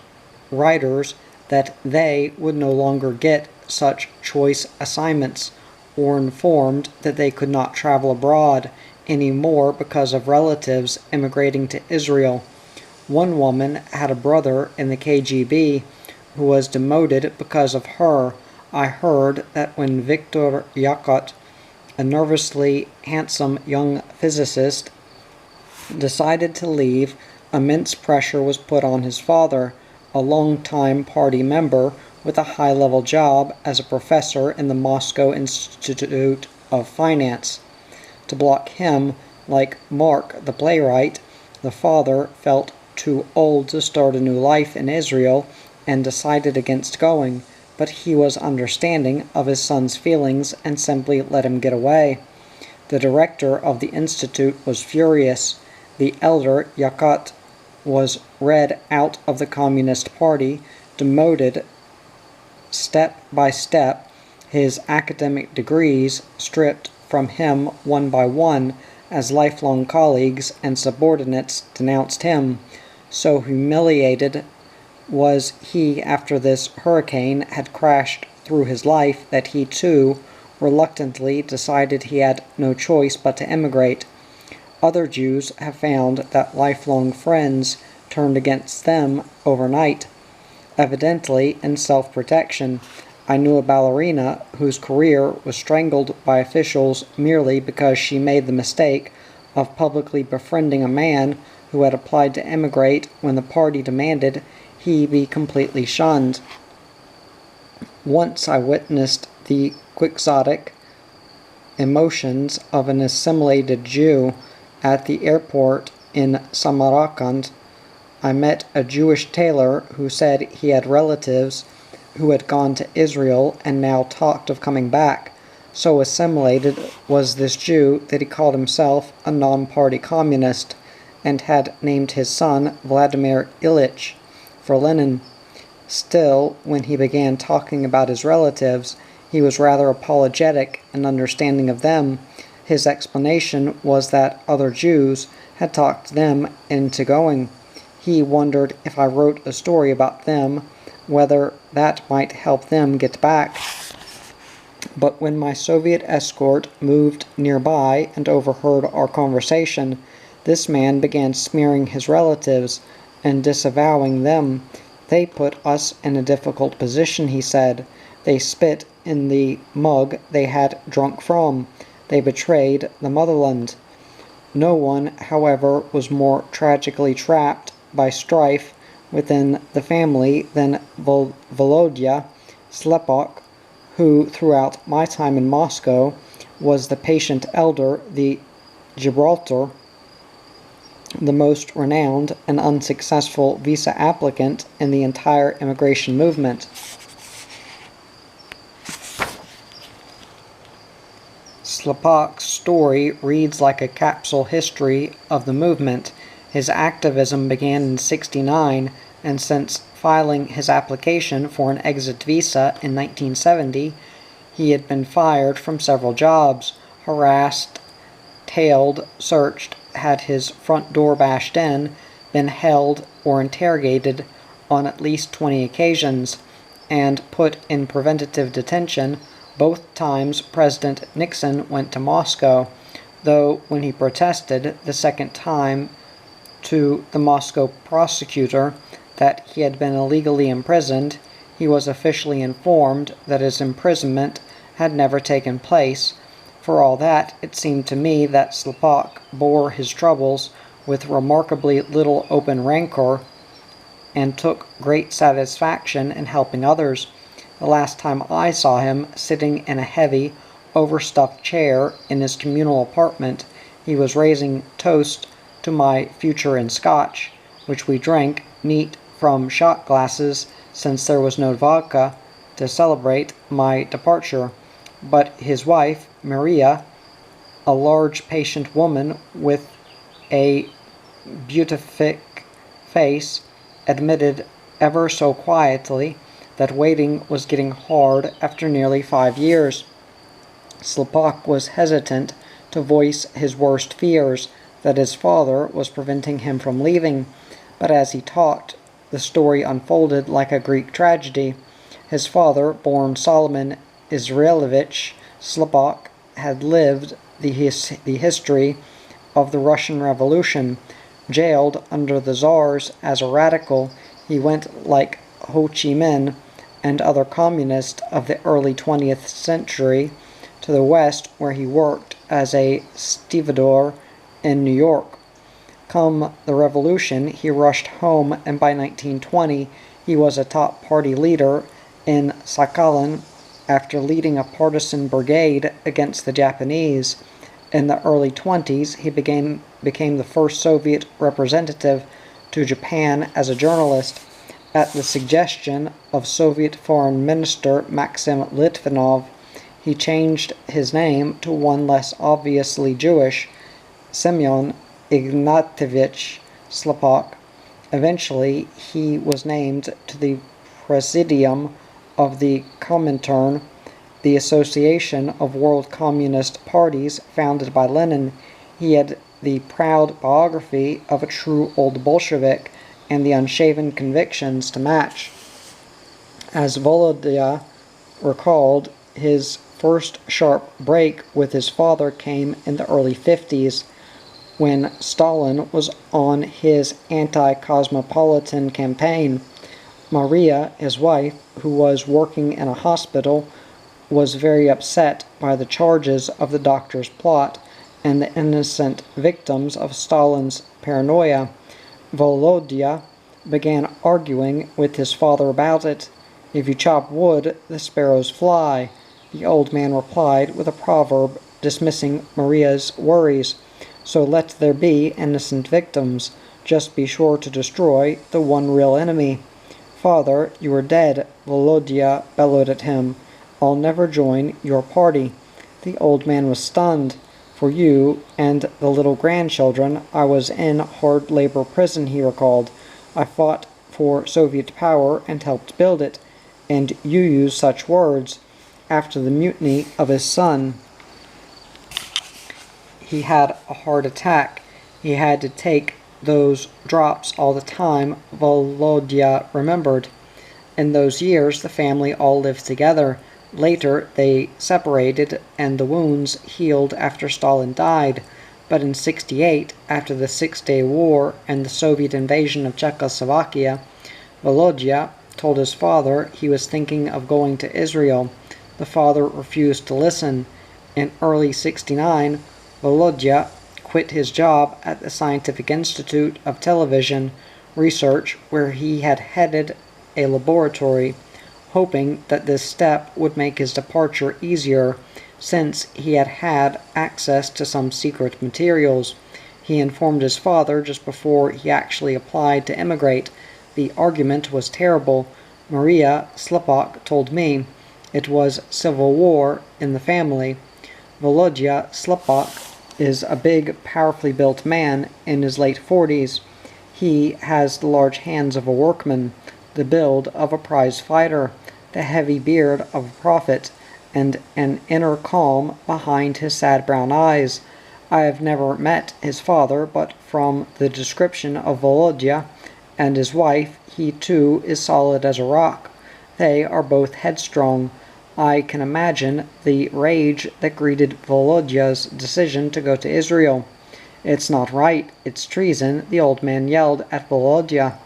writers that they would no longer get such choice assignments, or informed that they could not travel abroad anymore because of relatives immigrating to Israel. One woman had a brother in the KGB who was demoted because of her. I heard that when Viktor Yakut, a nervously handsome young physicist, decided to leave, immense pressure was put on his father, a long-time party member with a high-level job as a professor in the Moscow Institute of Finance. To block him, like Mark the playwright, the father felt too old to start a new life in Israel and decided against going, but he was understanding of his son's feelings and simply let him get away. The director of the institute was furious. The elder Yakut was read out of the Communist Party, demoted step by step, his academic degrees stripped from him one by one as lifelong colleagues and subordinates denounced him. So humiliated was he after this hurricane had crashed through his life that he too reluctantly decided he had no choice but to emigrate. Other Jews have found that lifelong friends turned against them overnight, evidently in self-protection. I knew a ballerina whose career was strangled by officials merely because she made the mistake of publicly befriending a man who had applied to emigrate when the party demanded he be completely shunned. Once I witnessed the quixotic emotions of an assimilated Jew at the airport in Samarkand. I met a Jewish tailor who said he had relatives who had gone to Israel and now talked of coming back. So assimilated was this Jew that he called himself a non-party communist and had named his son Vladimir Ilyich for Lenin. Still, when he began talking about his relatives, he was rather apologetic and understanding of them. His explanation was that other Jews had talked them into going. He wondered if I wrote a story about them, whether that might help them get back. But when my Soviet escort moved nearby and overheard our conversation, this man began smearing his relatives and disavowing them. They put us in a difficult position, he said. They spit in the mug they had drunk from. They betrayed the motherland. No one, however, was more tragically trapped by strife within the family than Volodya Slepok, who, throughout my time in Moscow, was the patient elder, the Gibraltar, the most renowned and unsuccessful visa applicant in the entire immigration movement. Slepok's story reads like a capsule history of the movement. His activism began in '69, and since filing his application for an exit visa in 1970, he had been fired from several jobs, harassed, tailed, searched, had his front door bashed in, been held or interrogated on at least 20 occasions, and put in preventative detention both times President Nixon went to Moscow, though when he protested the second time to the Moscow prosecutor that he had been illegally imprisoned, he was officially informed that his imprisonment had never taken place. For all that, it seemed to me that Slepok bore his troubles with remarkably little open rancor and took great satisfaction in helping others. The last time I saw him sitting in a heavy, overstuffed chair in his communal apartment, he was raising toast to my future in scotch, which we drank neat from shot glasses since there was no vodka to celebrate my departure. But his wife, Maria, a large patient woman with a beatific face, admitted ever so quietly that waiting was getting hard after nearly 5 years. Slepok was hesitant to voice his worst fears, that his father was preventing him from leaving, but as he talked, the story unfolded like a Greek tragedy. His father, born Solomon Israelevich Slepok, had lived the history of the Russian Revolution. Jailed under the Tsars as a radical, he went like Ho Chi Minh and other communists of the early 20th century to the West, where he worked as a stevedore in New York. Come the revolution, he rushed home, and by 1920 he was a top party leader in Sakhalin after leading a partisan brigade against the Japanese. In the early 20s, he became the first Soviet representative to Japan as a journalist. At the suggestion of Soviet Foreign Minister Maxim Litvinov, he changed his name to one less obviously Jewish, Semyon Ignatievich Slepok. Eventually, he was named to the Presidium of the Comintern, the Association of World Communist Parties founded by Lenin. He had the proud biography of a true old Bolshevik and the unshaven convictions to match. As Volodya recalled, his first sharp break with his father came in the early 50s, when Stalin was on his anti-cosmopolitan campaign. Maria, his wife, who was working in a hospital, was very upset by the charges of the doctor's plot and the innocent victims of Stalin's paranoia. Volodya began arguing with his father about it. "If you chop wood, the sparrows fly," the old man replied with a proverb dismissing Maria's worries. So let there be innocent victims. Just be sure to destroy the one real enemy. Father, you are dead, Volodya bellowed at him. I'll never join your party. The old man was stunned. For you and the little grandchildren, I was in hard labor prison, he recalled. I fought for Soviet power and helped build it, and you use such words. After the mutiny of his son, he had a heart attack. He had to take those drops all the time, Volodya remembered. In those years, the family all lived together. Later, they separated and the wounds healed after Stalin died. But in '68, after the Six-Day War and the Soviet invasion of Czechoslovakia, Volodya told his father he was thinking of going to Israel. The father refused to listen. In early '69, Volodya quit his job at the Scientific Institute of Television Research, where he had headed a laboratory, hoping that this step would make his departure easier, since he had had access to some secret materials. He informed his father just before he actually applied to emigrate. The argument was terrible. Maria Slepak told me it was civil war in the family. Volodya Slepak is a big, powerfully built man in his late 40s. He has the large hands of a workman, the build of a prize fighter, the heavy beard of a prophet, and an inner calm behind his sad brown eyes. I have never met his father, but from the description of Volodya and his wife, he too is solid as a rock. They are both headstrong. I can imagine the rage that greeted Volodya's decision to go to Israel. It's not right, it's treason, the old man yelled at Volodya.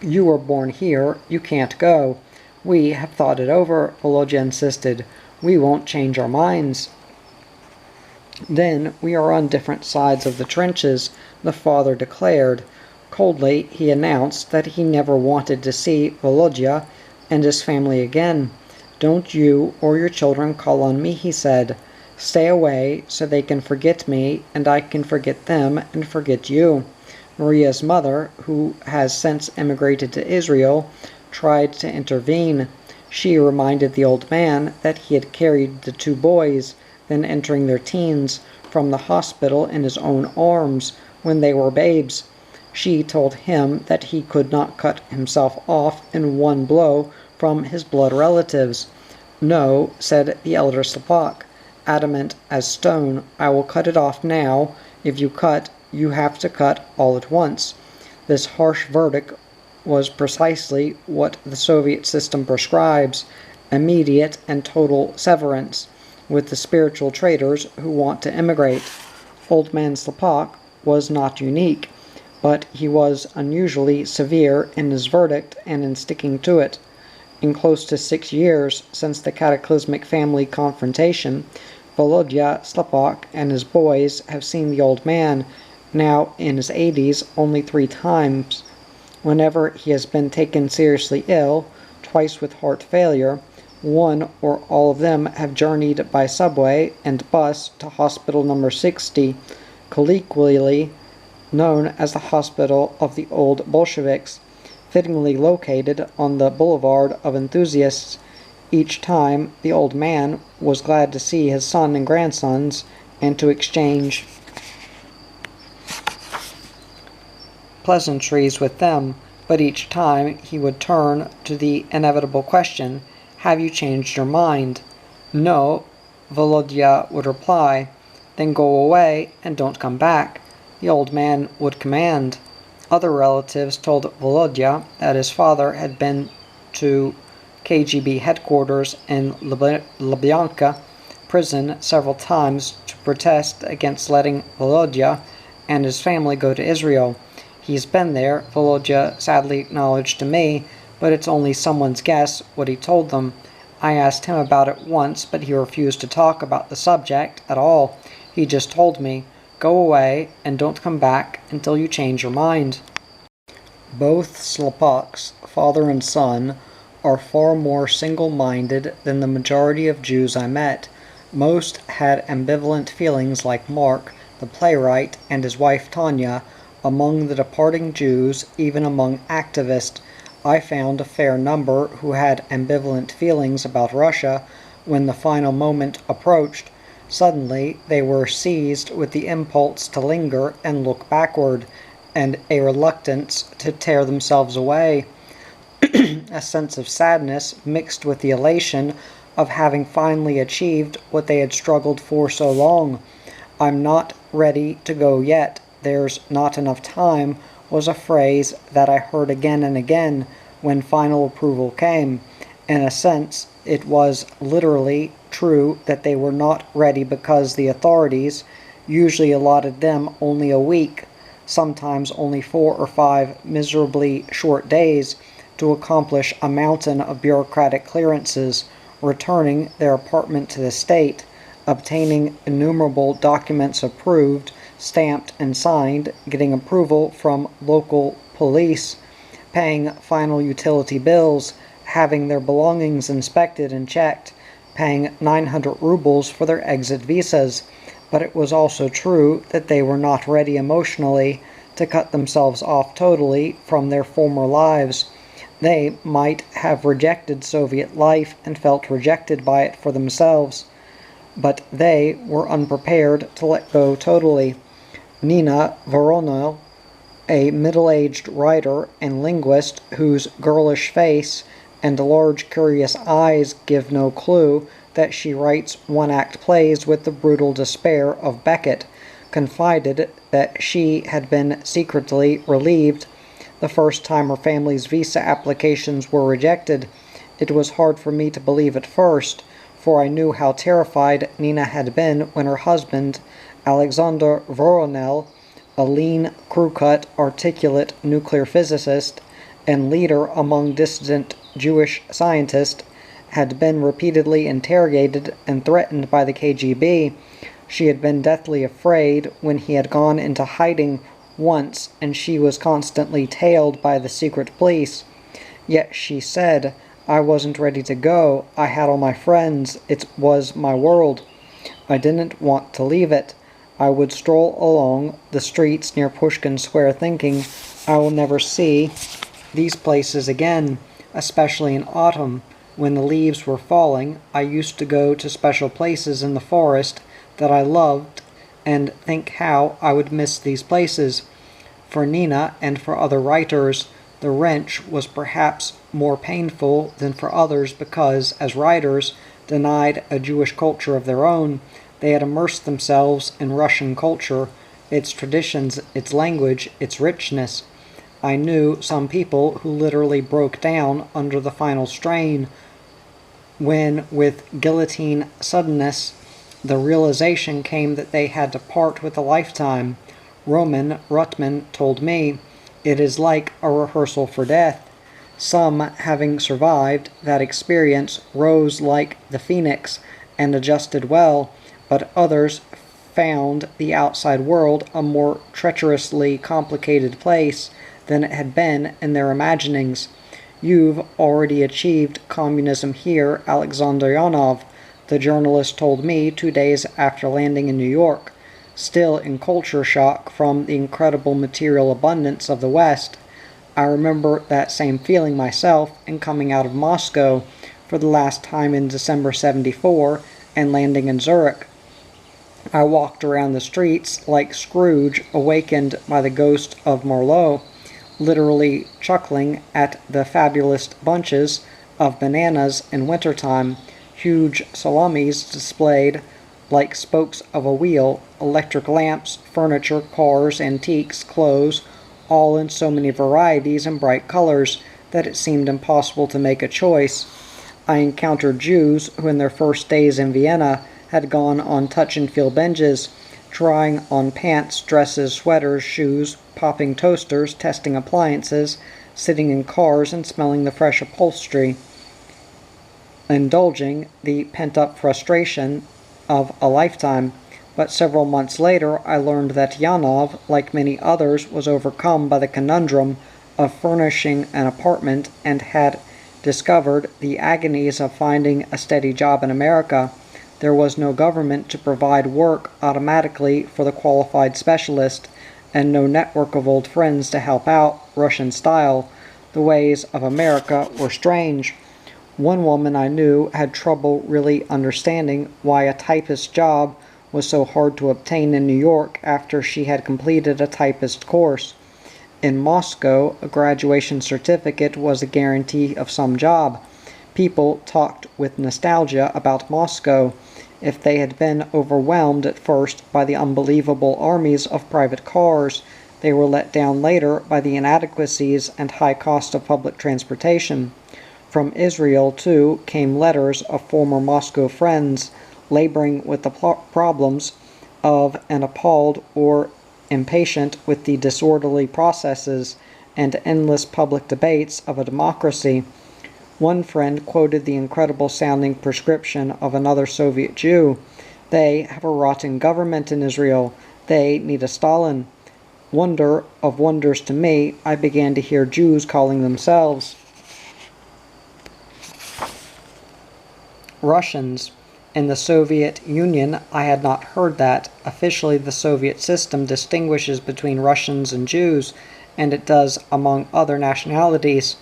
You were born here, you can't go. We have thought it over, Volodya insisted. We won't change our minds. Then we are on different sides of the trenches, the father declared. Coldly, he announced that he never wanted to see Volodya and his family again. Don't you or your children call on me, he said. Stay away so they can forget me and I can forget them and forget you. Maria's mother, who has since emigrated to Israel, tried to intervene. She reminded the old man that he had carried the two boys, then entering their teens, from the hospital in his own arms when they were babes. She told him that he could not cut himself off in one blow from his blood relatives. No, said the elder Slepak, adamant as stone, I will cut it off now. If you cut, you have to cut all at once. This harsh verdict was precisely what the Soviet system prescribes, immediate and total severance, with the spiritual traitors who want to immigrate. Old man Slepak was not unique, but he was unusually severe in his verdict and in sticking to it. In close to 6 years since the cataclysmic family confrontation, Volodya Slepak and his boys have seen the old man, now in his 80s, only 3 times. Whenever he has been taken seriously ill, twice with heart failure, one or all of them have journeyed by subway and bus to hospital number 60, colloquially known as the Hospital of the Old Bolsheviks, fittingly located on the Boulevard of Enthusiasts. Each time, the old man was glad to see his son and grandsons and to exchange pleasantries with them, but each time he would turn to the inevitable question, have you changed your mind? No, Volodya would reply. Then go away and don't come back, the old man would command. Other relatives told Volodya that his father had been to KGB headquarters in Lubyanka prison several times to protest against letting Volodya and his family go to Israel. He's been there, Volodya sadly acknowledged to me, but it's only someone's guess what he told them. I asked him about it once, but he refused to talk about the subject at all. He just told me, go away and don't come back until you change your mind. Both Slepaks, father and son, are far more single-minded than the majority of Jews I met. Most had ambivalent feelings like Mark, the playwright, and his wife Tanya. Among the departing Jews, even among activists, I found a fair number who had ambivalent feelings about Russia. When the final moment approached, suddenly they were seized with the impulse to linger and look backward, and a reluctance to tear themselves away. A sense of sadness mixed with the elation of having finally achieved what they had struggled for so long. "I'm not ready to go yet. There's not enough time," was a phrase that I heard again and again when final approval came. In a sense, it was literally true that they were not ready because the authorities usually allotted them only a week, sometimes only 4 or 5 miserably short days, to accomplish a mountain of bureaucratic clearances, returning their apartment to the state, obtaining innumerable documents approved, stamped and signed, getting approval from local police, paying final utility bills, having their belongings inspected and checked, paying 900 rubles for their exit visas. But it was also true that they were not ready emotionally to cut themselves off totally from their former lives. They might have rejected Soviet life and felt rejected by it for themselves, but they were unprepared to let go totally. Nina Voronov, a middle-aged writer and linguist whose girlish face and large curious eyes give no clue that she writes one-act plays with the brutal despair of Beckett, confided that she had been secretly relieved the first time her family's visa applications were rejected. It was hard for me to believe at first, for I knew how terrified Nina had been when her husband, Alexander Voronel, a lean, crew-cut, articulate nuclear physicist and leader among dissident Jewish scientists, had been repeatedly interrogated and threatened by the KGB. She had been deathly afraid when he had gone into hiding once, and she was constantly tailed by the secret police. Yet she said, "I wasn't ready to go. I had all my friends. It was my world. I didn't want to leave it." I would stroll along the streets near Pushkin Square thinking, "I will never see these places again," especially in autumn. When the leaves were falling, I used to go to special places in the forest that I loved and think how I would miss these places. For Nina and for other writers, the wrench was perhaps more painful than for others because, as writers, denied a Jewish culture of their own, they had immersed themselves in Russian culture, its traditions, its language, its richness. I knew some people who literally broke down under the final strain when, with guillotine suddenness, the realization came that they had to part with a lifetime. Roman Rutman told me, "It is like a rehearsal for death." Some, having survived that experience, rose like the phoenix and adjusted well, but others found the outside world a more treacherously complicated place than it had been in their imaginings. "You've already achieved communism here, Alexander Yanov," the journalist told me 2 days after landing in New York. Still in culture shock from the incredible material abundance of the West, I remember that same feeling myself in coming out of Moscow for the last time in December '74 and landing in Zurich. I walked around the streets like Scrooge awakened by the ghost of Marlowe, literally chuckling at the fabulous bunches of bananas in wintertime, huge salamis displayed like spokes of a wheel, electric lamps, furniture, cars, antiques, clothes, all in so many varieties and bright colors that it seemed impossible to make a choice. I encountered Jews who in their first days in Vienna had gone on touch-and-feel benches, trying on pants, dresses, sweaters, shoes, popping toasters, testing appliances, sitting in cars and smelling the fresh upholstery, indulging the pent-up frustration of a lifetime. But several months later I learned that Yanov, like many others, was overcome by the conundrum of furnishing an apartment and had discovered the agonies of finding a steady job in America. There was no government to provide work automatically for the qualified specialist, and no network of old friends to help out, Russian style. The ways of America were strange. One woman I knew had trouble really understanding why a typist's job was so hard to obtain in New York after she had completed a typist course. In Moscow, a graduation certificate was a guarantee of some job. People talked with nostalgia about Moscow. If they had been overwhelmed at first by the unbelievable armies of private cars, they were let down later by the inadequacies and high cost of public transportation. From Israel, too, came letters of former Moscow friends laboring with the problems of an appalled or impatient with the disorderly processes and endless public debates of a democracy. One friend quoted the incredible-sounding prescription of another Soviet Jew. They have a rotten government in Israel. They need a Stalin. Wonder of wonders to me, I began to hear Jews calling themselves Russians. In the Soviet Union, I had not heard that. Officially, the Soviet system distinguishes between Russians and Jews, and it does among other nationalities,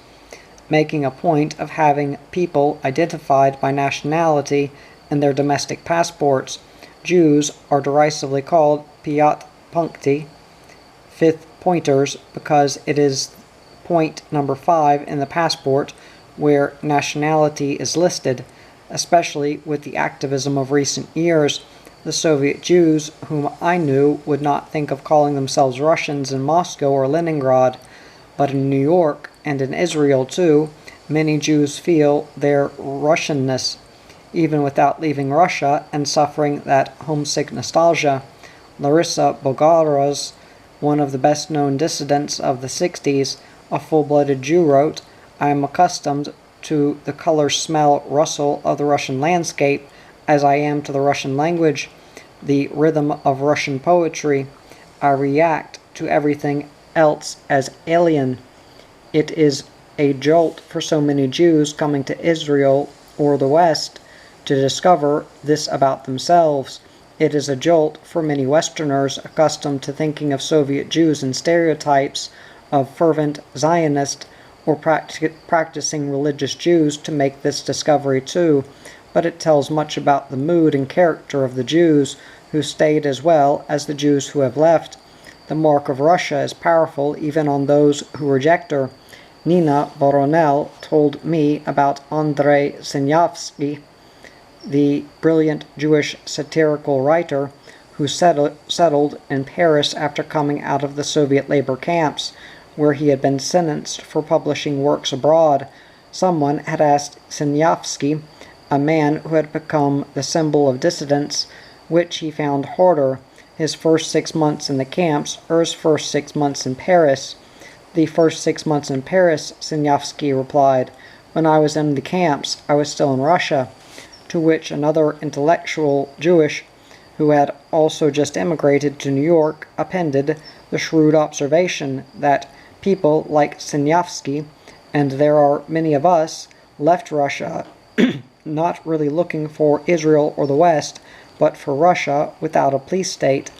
making a point of having people identified by nationality in their domestic passports. Jews are derisively called Piat Punkti, fifth pointers, because it is point number 5 in the passport where nationality is listed. Especially with the activism of recent years, the Soviet Jews whom I knew would not think of calling themselves Russians in Moscow or Leningrad, but in New York and in Israel too, many Jews feel their Russianness, even without leaving Russia and suffering that homesick nostalgia. Larissa Bogaraz, one of the best-known dissidents of the 60s, a full-blooded Jew, wrote, "I am accustomed to the color, smell, rustle of the Russian landscape as I am to the Russian language, the rhythm of Russian poetry. I react to everything else as alien. It is a jolt for so many Jews coming to Israel or the West to discover this about themselves. It is a jolt for many Westerners accustomed to thinking of Soviet Jews in stereotypes of fervent Zionist or practicing religious Jews to make this discovery too, but it tells much about the mood and character of the Jews who stayed as well as the Jews who have left. The mark of Russia is powerful even on those who reject her. Nina Voronel told me about Andrei Sinyavsky, the brilliant Jewish satirical writer who settled in Paris after coming out of the Soviet labor camps, where he had been sentenced for publishing works abroad. Someone had asked Sinyavsky, a man who had become the symbol of dissidence, which he found harder, his first 6 months in the camps or his first 6 months in Paris. "The first 6 months in Paris," Sinyavsky replied. "When I was in the camps, I was still in Russia." To which another intellectual Jewish, who had also just emigrated to New York, appended the shrewd observation that people like Sinyavsky, and there are many of us, left Russia not really looking for Israel or the West, but for Russia without a police state.